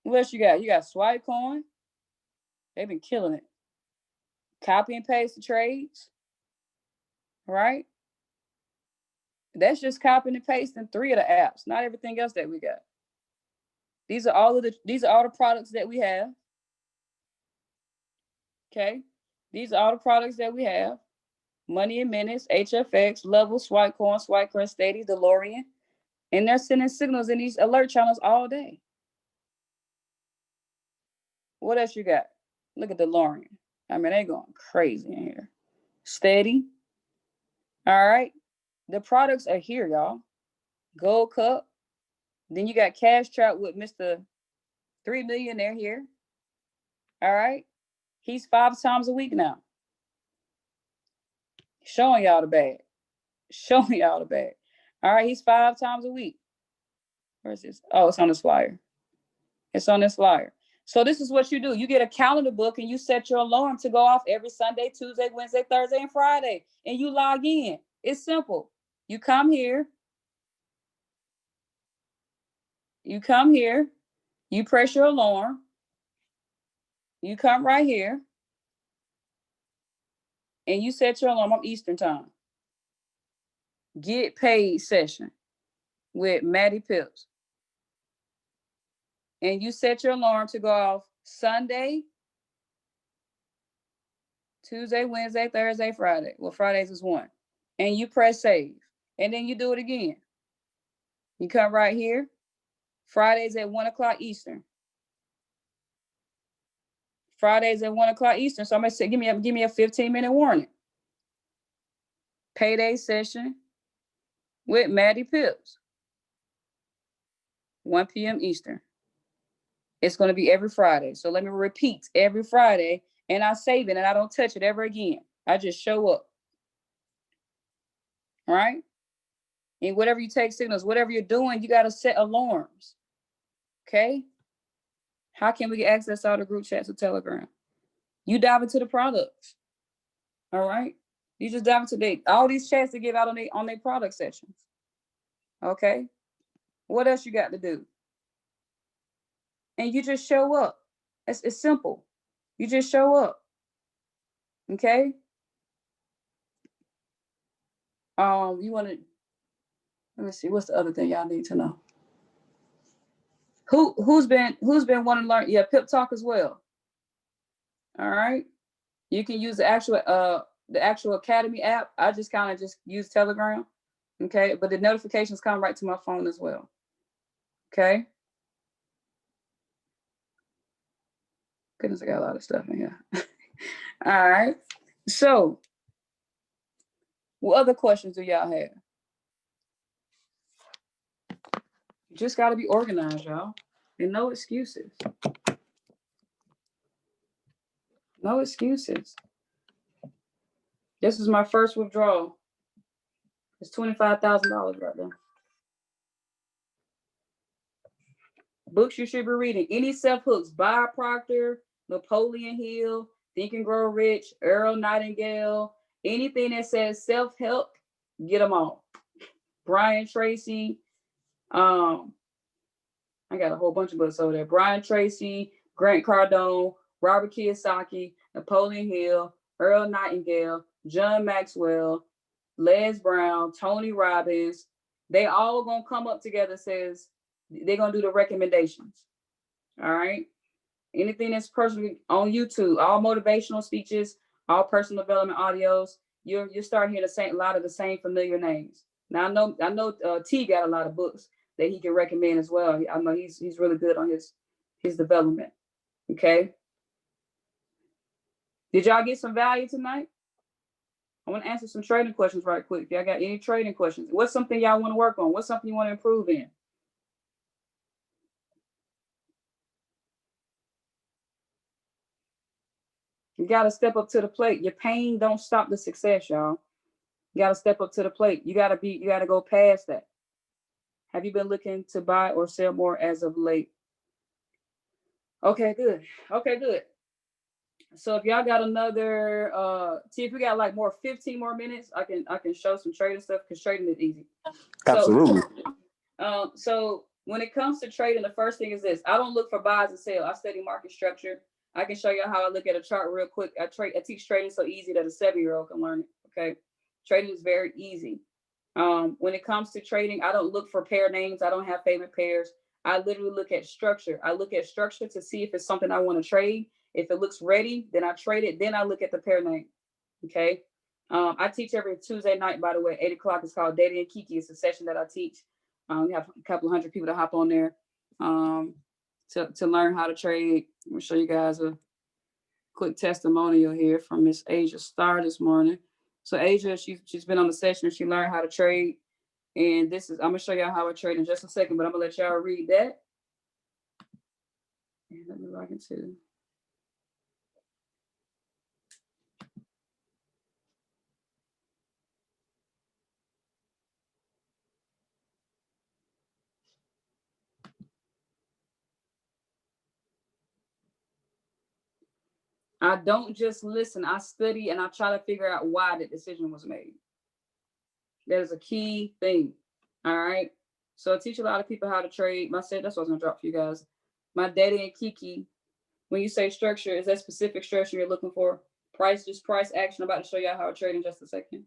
What else you got? You got swipe coin. They've been killing it. Copy and paste the trades. Right? That's just copying and pasting 3 of the apps, not everything else that we got. These are all the products that we have. Okay. These are all the products that we have. Money in Minutes, HFX, Level, Swipe Coin, Swipe Coin, Steady, DeLorean. And they're sending signals in these alert channels all day. What else you got? Look at DeLorean. I mean, they're going crazy in here. Steady. All right. The products are here, y'all. Gold Cup. Then you got Cash Trap with Mr. 3 Millionaire here. All right. He's 5 times a week now. Showing y'all the bag. Showing y'all the bag. All right. He's 5 times a week. Where is this? Oh, it's on this flyer. It's on this flyer. So this is what you do. You get a calendar book and you set your alarm to go off every Sunday, Tuesday, Wednesday, Thursday, and Friday. And you log in. It's simple. You come here. You come here. You press your alarm. You come right here. And you set your alarm on Eastern time. Get paid session with Maddie Pips. And you set your alarm to go off Sunday, Tuesday, Wednesday, Thursday, Friday. Well, Fridays is 1. And you press save. And then you do it again. You come right here. Fridays at 1 o'clock Eastern. Fridays at 1 o'clock Eastern. So I'm gonna say, give me a 15-minute warning. Payday session with Maddie Pips. 1 p.m. Eastern. It's going to be every Friday. So let me repeat, every Friday, and I save it and I don't touch it ever again. I just show up. All right? And whatever you take signals, whatever you're doing, you got to set alarms. Okay? How can we get access to all the group chats or Telegram? You dive into the products. All right? You just dive into all these chats to give out on their product sessions. Okay? What else you got to do? And you just show up. It's simple. You just show up. Okay? You want to, let me see, what's the other thing y'all need to know? Who's been wanting to learn? Yeah, Pip Talk as well. All right. You can use the actual Academy app. I just kind of just use Telegram. Okay, but the notifications come right to my phone as well. Okay. Goodness, I got a lot of stuff in here. All right. So, what other questions do y'all have? You just got to be organized, y'all. And no excuses. No excuses. This is my first withdrawal. It's $25,000 right there. Books you should be reading. Any self-hooks. Bob Proctor, Napoleon Hill, Think and Grow Rich, Earl Nightingale. Anything that says self-help Get them all. Brian Tracy. I got a whole bunch of books over there. Brian Tracy, Grant Cardone, Robert Kiyosaki, Napoleon Hill, Earl Nightingale, John Maxwell, Les Brown, Tony Robbins. They all gonna come up together. Says they're gonna do the recommendations. All right. Anything that's personally on YouTube, all motivational speeches, all personal development audios. You're starting hearing a lot of the same familiar names. Now I know T got a lot of books that he can recommend as well. I know he's really good on his development. Okay. Did y'all get some value tonight? I want to answer some trading questions right quick. If y'all got any trading questions, what's something y'all want to work on? What's something you want to improve in? You got to step up to the plate. Your pain don't stop the success, y'all. You got to step up to the plate. You got to go past that. Have you been looking to buy or sell more as of late? Okay, good. Okay, good. So if y'all got another, see if we got like 15 more minutes, I can show some trading stuff because trading is easy. Absolutely. So when it comes to trading, the first thing is this: I don't look for buys and sell. I study market structure. I can show you how I look at a chart real quick. I teach trading so easy that a 7-year-old can learn it. Okay, trading is very easy. When it comes to trading, I don't look for pair names. I don't have favorite pairs. I literally look at structure. I look at structure to see if it's something I want to trade. If it looks ready, then I trade it. Then I look at the pair name. Okay. I teach every Tuesday night, by the way, 8 o'clock. It's called Daddy and Kiki. It's a session that I teach. We have a couple of hundred people to hop on there to learn how to trade. I'm going to show you guys a quick testimonial here from Miss Asia Starr this morning. So Asia, she's been on the session. She learned how to trade. And this is, I'm going to show y'all how I trade in just a second, but I'm going to let y'all read that. And let me log into. I don't just listen. I study and I try to figure out why the decision was made. That is a key thing. All right. So I teach a lot of people how to trade. That's what I was going to drop for you guys. My Daddy and Kiki, when you say structure, is that specific structure you're looking for? Price action. I'm about to show y'all how to trade in just a second.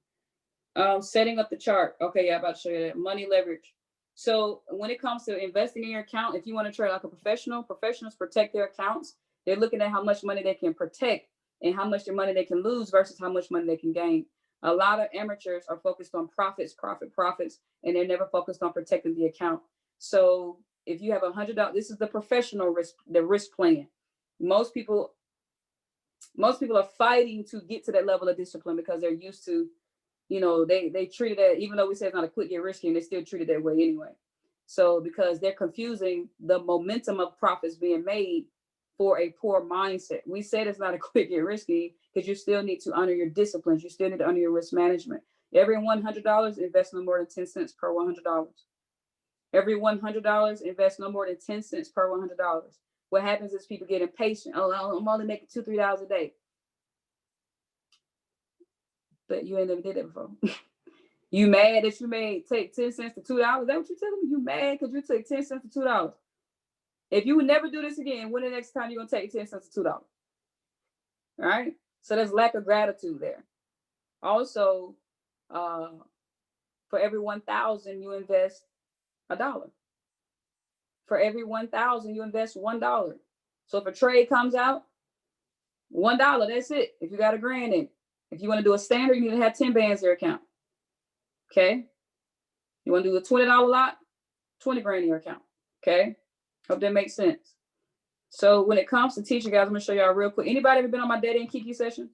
Setting up the chart. Okay, yeah, I'm about to show you that. Money leverage. So when it comes to investing in your account, if you want to trade like a professional, professionals protect their accounts. They're looking at how much money they can protect and how much money they can lose versus how much money they can gain. A lot of amateurs are focused on profits, and they're never focused on protecting the account. So if you have $100, this is the professional risk, the risk plan. Most people are fighting to get to that level of discipline because they're used to, they treat it as, even though we say it's not a quick get risky, and they still treat it that way anyway. So because they're confusing the momentum of profits being made for a poor mindset. We said it's not a quick get risky because you still need to honor your disciplines. You still need to honor your risk management. Every $100, invest no more than 10 cents per $100. Every $100, invest no more than 10 cents per $100. What happens is people get impatient. Oh, I'm only making $2, $3 a day. But you ain't never did that before. You mad that you take 10 cents to $2? Is that what you're telling me? You mad because you took 10 cents to $2? If you would never do this again, when the next time you're going to take 10 cents to $2? All right? So there's lack of gratitude there. Also, for every 1,000, you invest $1. For every 1,000, you invest $1. So if a trade comes out, $1, that's it. If you got $1,000 in, if you want to do a standard, you need to have 10 bands in your account. Okay? You want to do a $20 lot, $20,000 in your account. Okay? Hope that makes sense. So when it comes to teaching, guys, I'm going to show y'all real quick. Anybody ever been on my Daddy and Kiki sessions?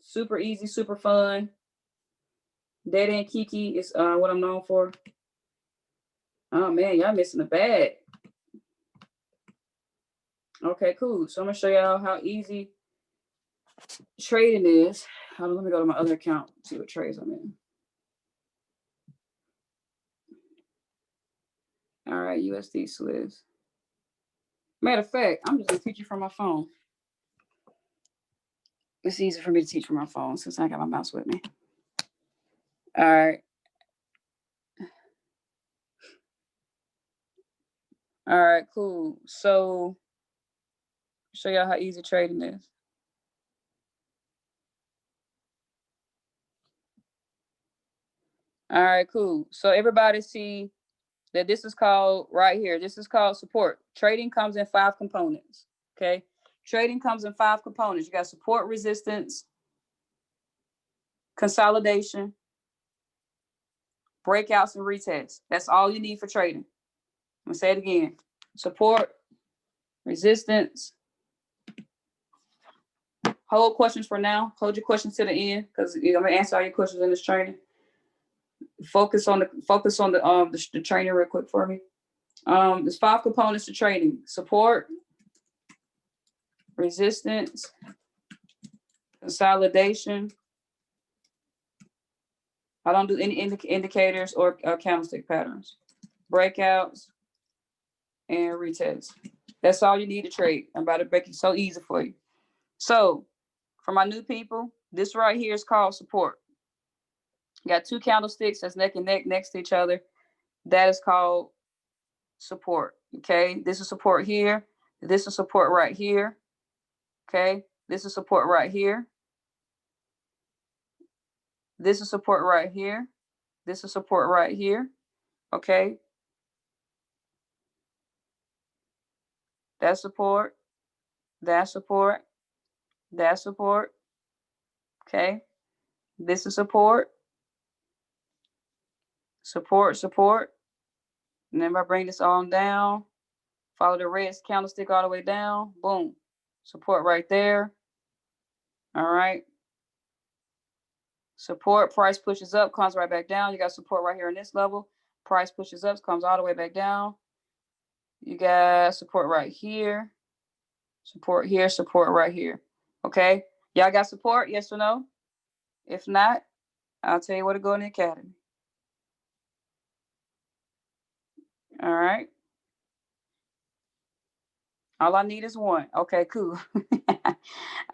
Super easy, super fun. Daddy and Kiki is what I'm known for. Oh, man, y'all missing the bag. Okay, cool. So I'm going to show y'all how easy trading is. Let me go to my other account, see what trades I'm in. All right, USD Swiss. Matter of fact, I'm just going to teach you from my phone. It's easy for me to teach from my phone since I got my mouse with me. All right. All right, cool. So show y'all how easy trading is. All right, cool. So everybody see that this is called right here. This is called support. Trading comes in 5 components. Okay. Trading comes in 5 components. You got support, resistance, consolidation, breakouts, and retests. That's all you need for trading. I'm gonna say it again. Support, resistance. Hold questions for now. Hold your questions to the end because I'm gonna answer all your questions in this training. Focus on the training real quick for me. There's 5 components to trading: support, resistance, consolidation. I don't do any indicators or candlestick patterns, breakouts, and retests. That's all you need to trade. I'm about to make it so easy for you. So for my new people, this right here is called support. You got 2 candlesticks that's neck and neck next to each other. That is called support. Okay, this is support here. This is support right here. Okay, this is support right here. This is support right here. This is support right here. Okay, that's support. That's support. That's support. Okay, this is support. Support, support. And then if I bring this on down, follow the red candlestick all the way down. Boom. Support right there. All right. Support, price pushes up, comes right back down. You got support right here in this level. Price pushes up, comes all the way back down. You got support right here. Support here, support right here. Okay. Y'all got support? Yes or no? If not, I'll tell you where to go in the academy. All right. All I need is 1. Okay, cool. All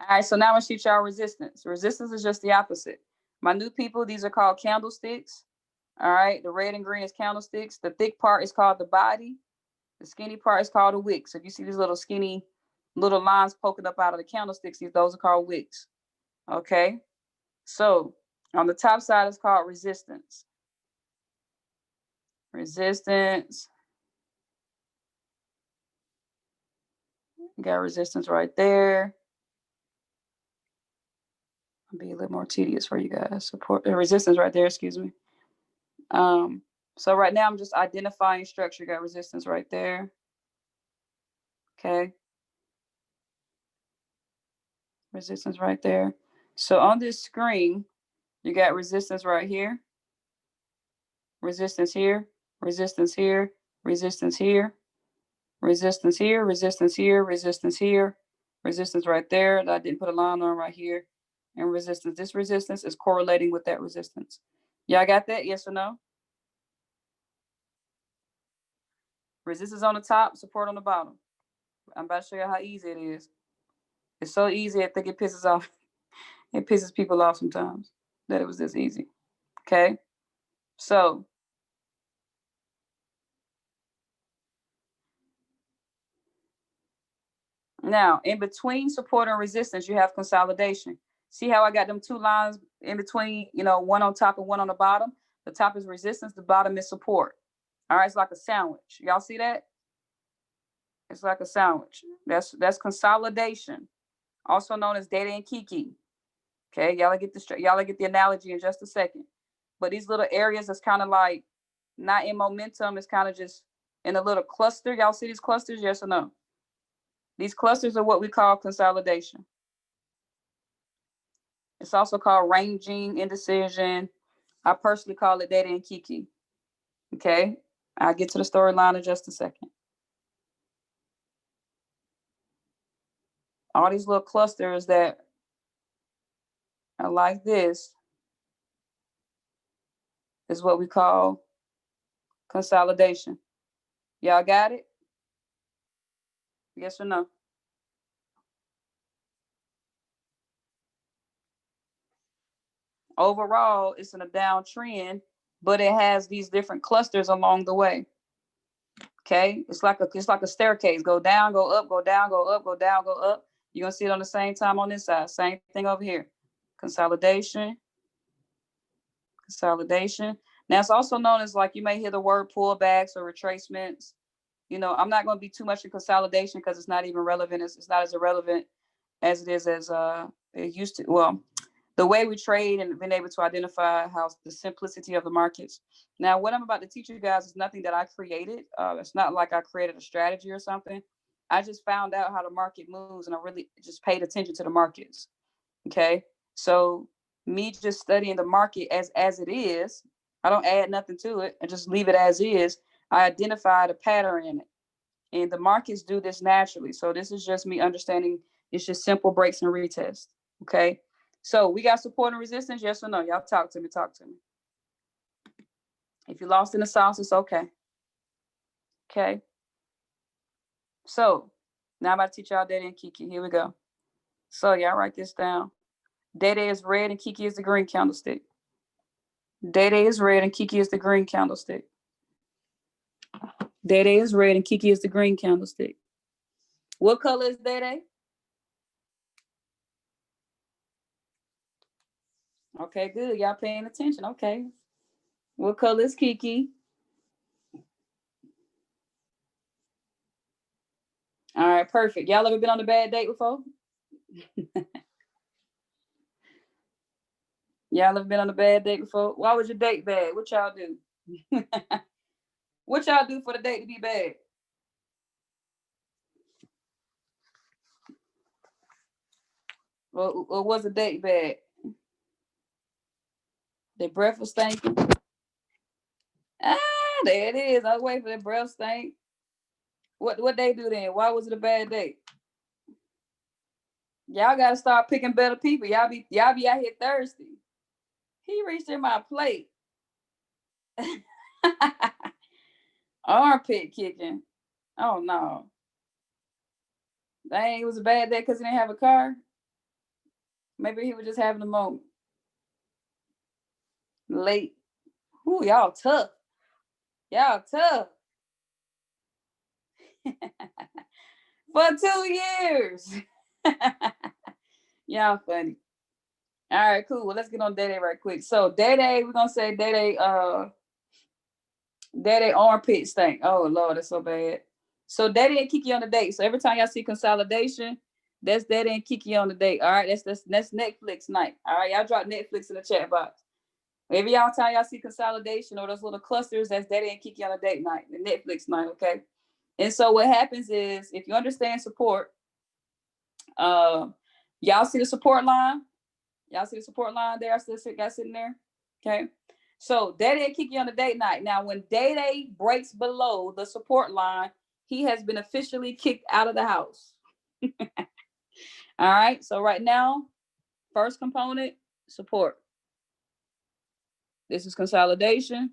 right, so now I'm gonna shoot y'all resistance. Resistance is just the opposite. My new people, these are called candlesticks. All right, the red and green is candlesticks. The thick part is called the body. The skinny part is called a wick. So if you see these little skinny little lines poking up out of the candlesticks, those are called wicks. Okay, so on the top side is called resistance. Resistance. You got resistance right there. I'll be a little more tedious for you guys. Support resistance right there, excuse me. So right now I'm just identifying structure. You got resistance right there. Okay. Resistance right there. So on this screen, you got resistance right here. Resistance here, resistance here, resistance here, resistance here, resistance here, resistance here, resistance right there that I didn't put a line on right here, and resistance. This resistance is correlating with that resistance. Y'all got that? Yes or no? Resistance on the top, support on the bottom. I'm about to show you how easy it is. It's so easy, I think it pisses off. It pisses people off sometimes that it was this easy. Okay? So now, in between support and resistance, you have consolidation. See how I got them 2 lines in between, one on top and one on the bottom? The top is resistance, the bottom is support. All right, it's like a sandwich. Y'all see that? It's like a sandwich. That's consolidation, also known as Data and Kiki. Okay, y'all get the analogy in just a second. But these little areas that's kind of like not in momentum, it's kind of just in a little cluster. Y'all see these clusters? Yes or no? These clusters are what we call consolidation. It's also called ranging, indecision. I personally call it Data and Kiki. Okay, I'll get to the storyline in just a second. All these little clusters that are like this is what we call consolidation. Y'all got it? Yes or no? Overall, it's in a downtrend, but it has these different clusters along the way. Okay, it's like a staircase. Go down, go up, go down, go up, go down, go up. You're gonna see it on the same time on this side. Same thing over here. Consolidation, consolidation. Now it's also known as, like, you may hear the word pullbacks or retracements. I'm not going to be too much in consolidation because it's not even relevant. It's not as irrelevant as it is as it used to. Well, the way we trade and been able to identify how the simplicity of the markets. Now, what I'm about to teach you guys is nothing that I created. It's not like I created a strategy or something. I just found out how the market moves, and I really just paid attention to the markets. Okay, so me just studying the market as it is, I don't add nothing to it and just leave it as is. I identified a pattern in it, and the markets do this naturally. So this is just me understanding. It's just simple breaks and retests. Okay, so we got support and resistance, yes or no? Y'all talk to me. If you lost in the sauce, it's okay. Okay, so now I'm about to teach y'all Dede and Kiki. Here we go. So y'all write this down. Dede is red and Kiki is the green candlestick. Dede is red and Kiki is the green candlestick. Dede is red and Kiki is the green candlestick. What color is Dede? Okay, good. Y'all paying attention. Okay. What color is Kiki? All right, perfect. Y'all ever been on a bad date before? Y'all ever been on a bad date before? Why was your date bad? What y'all do? What y'all do for the date to be bad? Or was the date bad? The breath was stinking. Ah, there it is. I was waiting for that breath stink. What they do then? Why was it a bad date? Y'all gotta start picking better people. Y'all be out here thirsty. He reached in my plate. Armpit kicking. Oh no. Dang, it was a bad day because he didn't have a car. Maybe he was just having a moment. Late. Ooh, y'all tough. Y'all tough. For 2 years. Y'all funny. All right, cool. Well, let's get on Dede right quick. So Dede, we're gonna say Dede armpit stink. Oh Lord, that's so bad. So Dede and Kiki on the date. So every time y'all see consolidation, that's Dede and Kiki on the date. All right, that's Netflix night. All right, y'all drop Netflix in the chat box. Every time y'all see consolidation or those little clusters, that's Dede and Kiki on a date night, the Netflix night. Okay. And so what happens is, if you understand support, y'all see the support line. Y'all see the support line there? I still got sitting there. Okay. So Dede and Kiki on the date night. Now, when Dede breaks below the support line, he has been officially kicked out of the house. All right. So right now, first component, support. This is consolidation.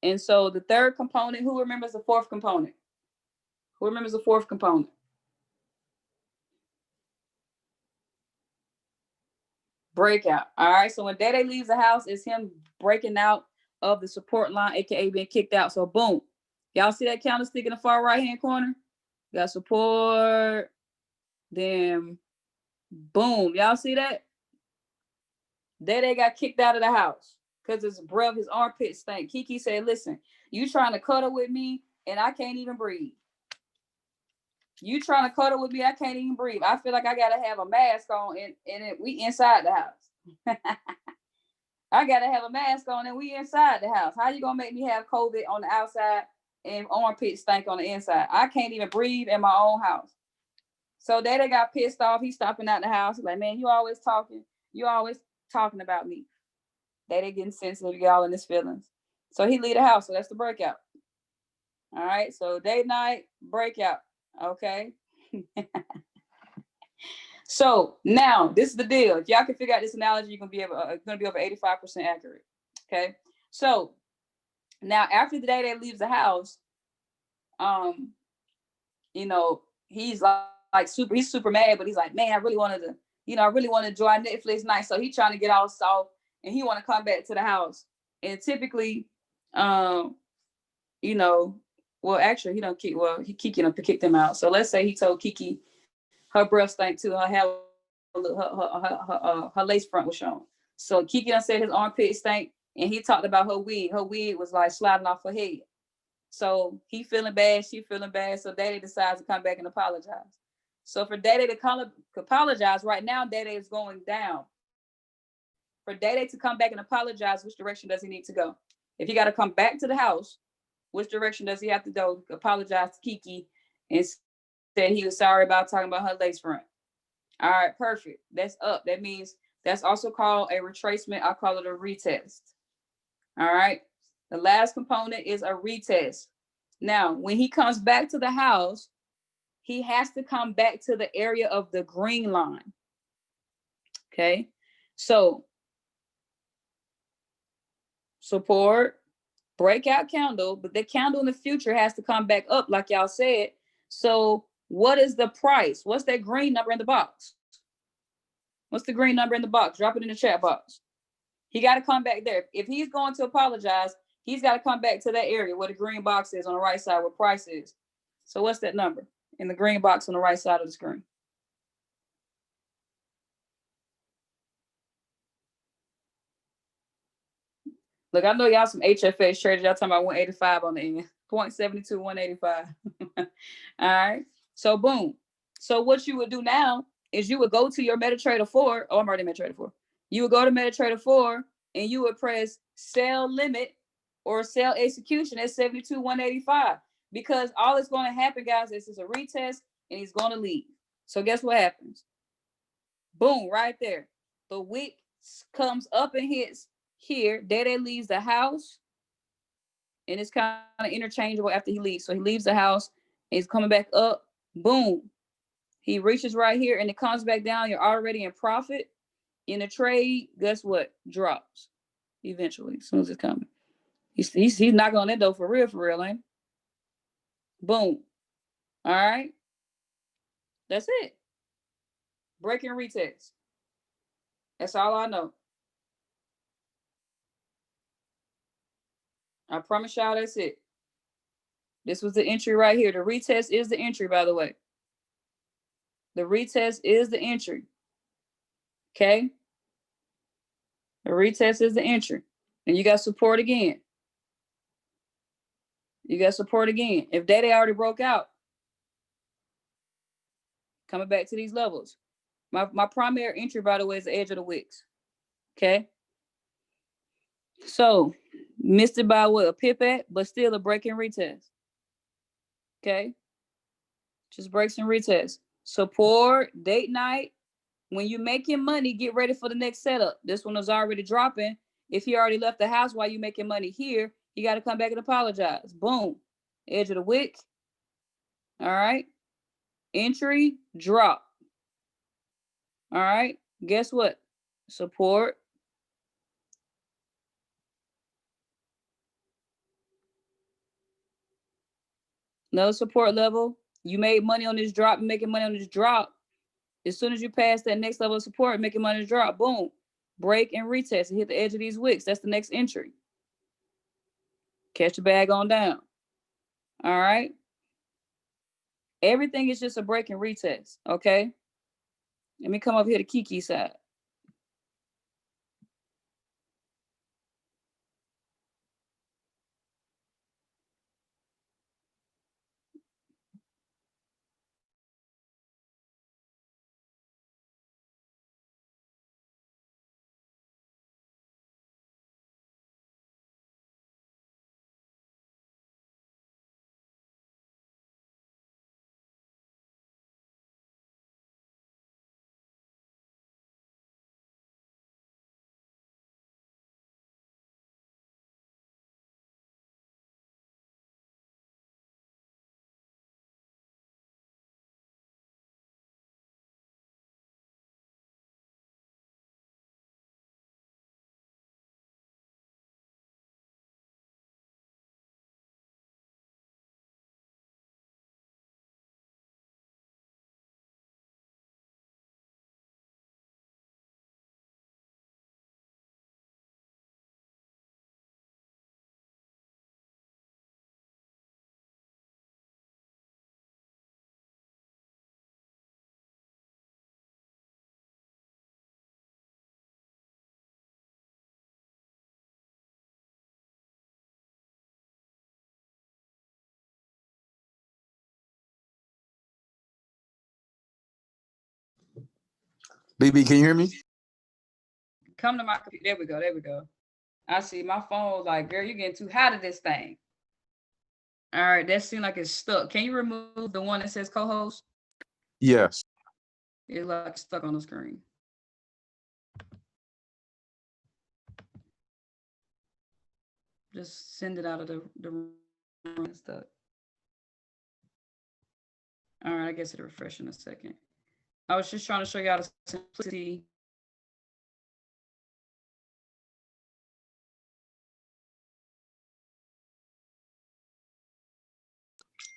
And so the third component, who remembers the fourth component? Who remembers the fourth component? Breakout. All right. So when Dede leaves the house, it's him breaking out of the support line, aka being kicked out. So boom. Y'all see that candlestick in the far right hand corner? Got support. Then boom. Y'all see that? Dede got kicked out of the house because his breath, his armpit stank. Kiki said, listen, you trying to cuddle with me and I can't even breathe. You trying to cuddle with me, I can't even breathe. I feel like I gotta have a mask on and we inside the house. I gotta have a mask on and we inside the house. How you gonna make me have COVID on the outside and armpit stank on the inside? I can't even breathe in my own house. So Dede got pissed off. He's stopping out the house. He's like, man, you always talking. You always talking about me. Dede getting sensitive, y'all, in his feelings. So he leave the house. So that's the breakout. All right. So date night, breakout. Okay. So now this is the deal. If y'all can figure out this analogy, you're gonna be over 85% accurate. Okay. So now after the day that leaves the house, he's like super mad, but he's like, man, I really wanted to I really want to enjoy Netflix night. So he trying to get all soft and he want to come back to the house. And typically, well, actually, he don't keep. Well, Kiki don't kick them out. So let's say he told Kiki her breath stank too. Her hair, her lace front was shown. So Kiki done said his armpit stank, and he talked about her wig. Her wig was like sliding off her head. So he feeling bad, she feeling bad. So Daddy decides to come back and apologize. So for Daddy to apologize right now, Daddy is going down. For Daddy to come back and apologize, which direction does he need to go? If he got to come back to the house, which direction does he have to go? Apologize to Kiki and said he was sorry about talking about her lace front. All right, perfect. That's up. That means that's also called a retracement. I call it a retest. All right. The last component is a retest. Now, when he comes back to the house, he has to come back to the area of the green line. Okay. So support, breakout candle, but the candle in the future has to come back up, like y'all said. So what is the price? What's that green number in the box? What's the green number in the box? Drop it in the chat box. He got to come back there. If he's going to apologize, he's got to come back to that area where the green box is on the right side, where price is. So what's that number in the green box on the right side of the screen? Look, I know y'all some HFX traders. Y'all talking about 185 on the end. 0.72, 185. All right. So boom. So what you would do now is you would go to your MetaTrader 4. Oh, I'm already MetaTrader 4. You would go to MetaTrader 4 and you would press sell limit or sell execution at 72, 185. Because all that's going to happen, guys, is it's a retest and he's going to leave. So guess what happens? Boom, right there. The wick comes up and hits here. Dede leaves the house. And it's kind of interchangeable after he leaves. So he leaves the house and he's coming back up. Boom. He reaches right here and it comes back down. You're already in profit. In the trade, guess what? Drops eventually as soon as it's coming. He's knocking on that door for real, ain't he? Boom. All right. That's it. Break and retest. That's all I know. I promise y'all that's it. This was the entry right here. The retest is the entry, by the way. The retest is the entry. Okay? The retest is the entry. And you got support again. You got support again. If Daddy already broke out, coming back to these levels. My primary entry, by the way, is the edge of the wicks. Okay? So, missed it by what? A pip at, but still a break and retest. Okay? Just breaks and retest. Support, date night. When you're making money, get ready for the next setup. This one is already dropping. If he already left the house while you're making money here, you got to come back and apologize. Boom. Edge of the wick. All right. Entry, drop. All right. Guess what? Support. Another support level. You made money on this drop, making money on this drop. As soon as you pass that next level of support, making money on this drop, boom. Break and retest and hit the edge of these wicks. That's the next entry. Catch the bag on down. All right. Everything is just a break and retest. Okay. Let me come over here to Kiki side. BB, can you hear me? Come to my computer. There we go. There we go. I see my phone like, girl, you're getting too hot of this thing. All right, that seems like it's stuck. Can you remove the one that says co-host? Yes. It's like stuck on the screen. Just send it out of the room and stuff. All right, I guess it'll refresh in a second. I was just trying to show y'all the simplicity.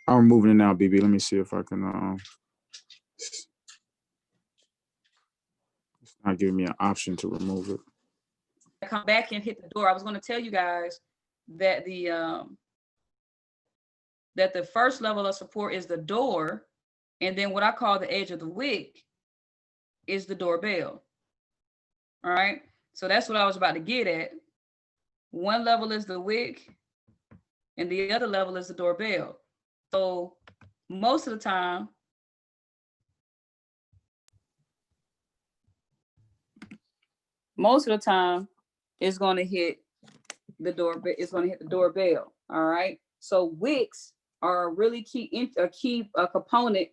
I'm removing it now, BB. Let me see if I can. It's not giving me an option to remove it. Come back and hit the door. I was going to tell you guys that the first level of support is the door, and then what I call the edge of the wick is the doorbell. All right, so that's what I was about to get at. One level is the wick, and the other level is the doorbell. So most of the time, it's going to hit the doorbell. It's going to hit the doorbell. All right. So wicks are a really key component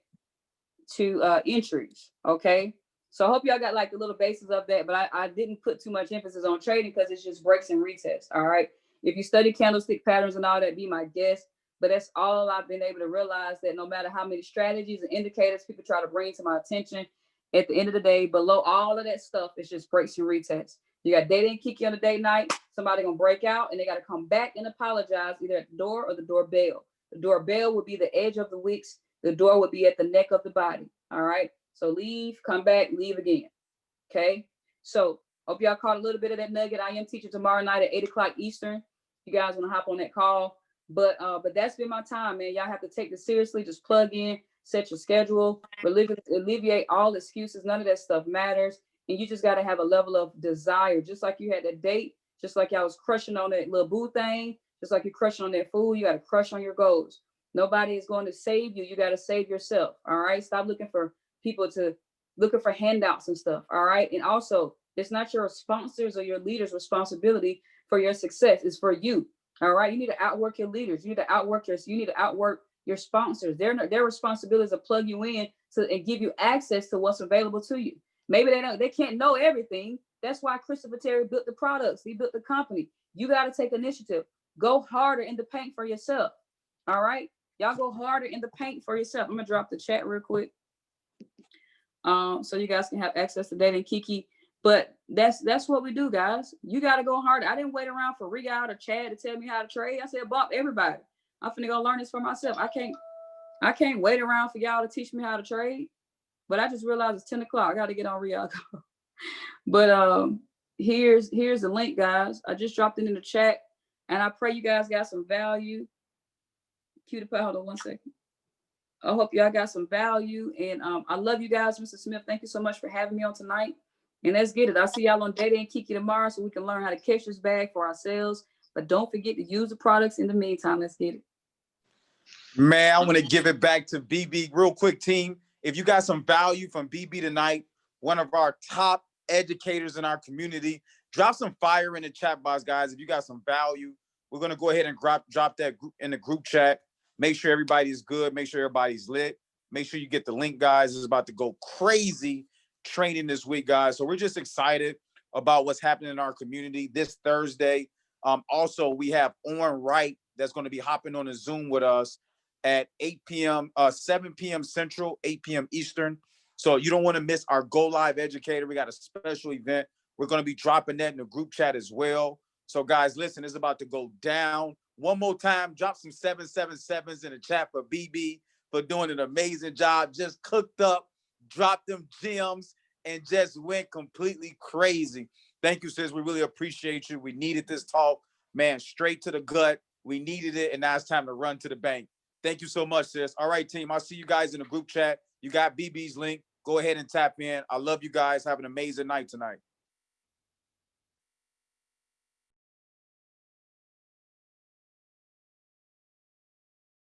to entries. Okay. So I hope y'all got like the little basis of that, but I didn't put too much emphasis on trading because it's just breaks and retests. All right. If you study candlestick patterns and all that, be my guest. But that's all I've been able to realize, that no matter how many strategies and indicators people try to bring to my attention, at the end of the day, below all of that stuff, it's just breaks and retests. You got Data and Kiki on the day night. Somebody gonna break out and they got to come back and apologize either at the door or the doorbell. The doorbell would be the edge of the wicks. The door would be at the neck of the body. All right. So leave, come back, leave again. Okay. So hope y'all caught a little bit of that nugget. I am teaching tomorrow night at 8 o'clock Eastern. You guys want to hop on that call. But that's been my time, man. Y'all have to take this seriously. Just plug in, set your schedule, alleviate all excuses. None of that stuff matters. And you just got to have a level of desire. Just like you had that date, just like y'all was crushing on that little boo thing, just like you're crushing on that food, you got to crush on your goals. Nobody is going to save you. You got to save yourself. All right. Stop looking for people looking for handouts and stuff. All right. And also, it's not your sponsors or your leaders' responsibility for your success. It's for you. All right. You need to outwork your leaders. You need to outwork your sponsors. Their responsibility is to plug you in and give you access to what's available to you. Maybe they can't know everything. That's why Christopher Terry built the products. He built the company. You got to take initiative. Go harder in the paint for yourself. All right. Y'all go harder in the paint for yourself. I'm gonna drop the chat real quick. So you guys can have access to Data and Kiki. But that's what we do, guys. You got to go harder. I didn't wait around for Riga or Chad to tell me how to trade. I said, Bob, everybody, I'm finna go learn this for myself. I can't wait around for y'all to teach me how to trade. But I just realized it's 10 o'clock. I got to get on Riga. But here's the link, guys. I just dropped it in the chat, and I pray you guys got some value. PewDiePie, hold on 1 second. I hope y'all got some value, and I love you guys, Mr. Smith. Thank you so much for having me on tonight. And let's get it. I'll see y'all on Data and Kiki tomorrow so we can learn how to catch this bag for ourselves. But don't forget to use the products in the meantime. Let's get it. Man, I want to give it back to BB real quick, team. If you got some value from BB tonight, one of our top educators in our community, drop some fire in the chat box, guys. If you got some value, we're going to go ahead and drop that in the group chat. Make sure everybody's good. Make sure everybody's lit. Make sure you get the link, guys. It's about to go crazy training this week, guys. So we're just excited about what's happening in our community this Thursday. Also, we have Owen Wright that's going to be hopping on a Zoom with us at 8 p.m., 7 p.m. Central, 8 p.m. Eastern. So you don't want to miss our Go Live Educator. We got a special event. We're going to be dropping that in the group chat as well. So, guys, listen, it's about to go down. One more time, drop some 777s in the chat for BB for doing an amazing job. Just cooked up, dropped them gems, and just went completely crazy. Thank you, sis. We really appreciate you. We needed this talk, man, straight to the gut. We needed it, and now it's time to run to the bank. Thank you so much, sis. All right, team, I'll see you guys in the group chat. You got BB's link. Go ahead and tap in. I love you guys. Have an amazing night tonight.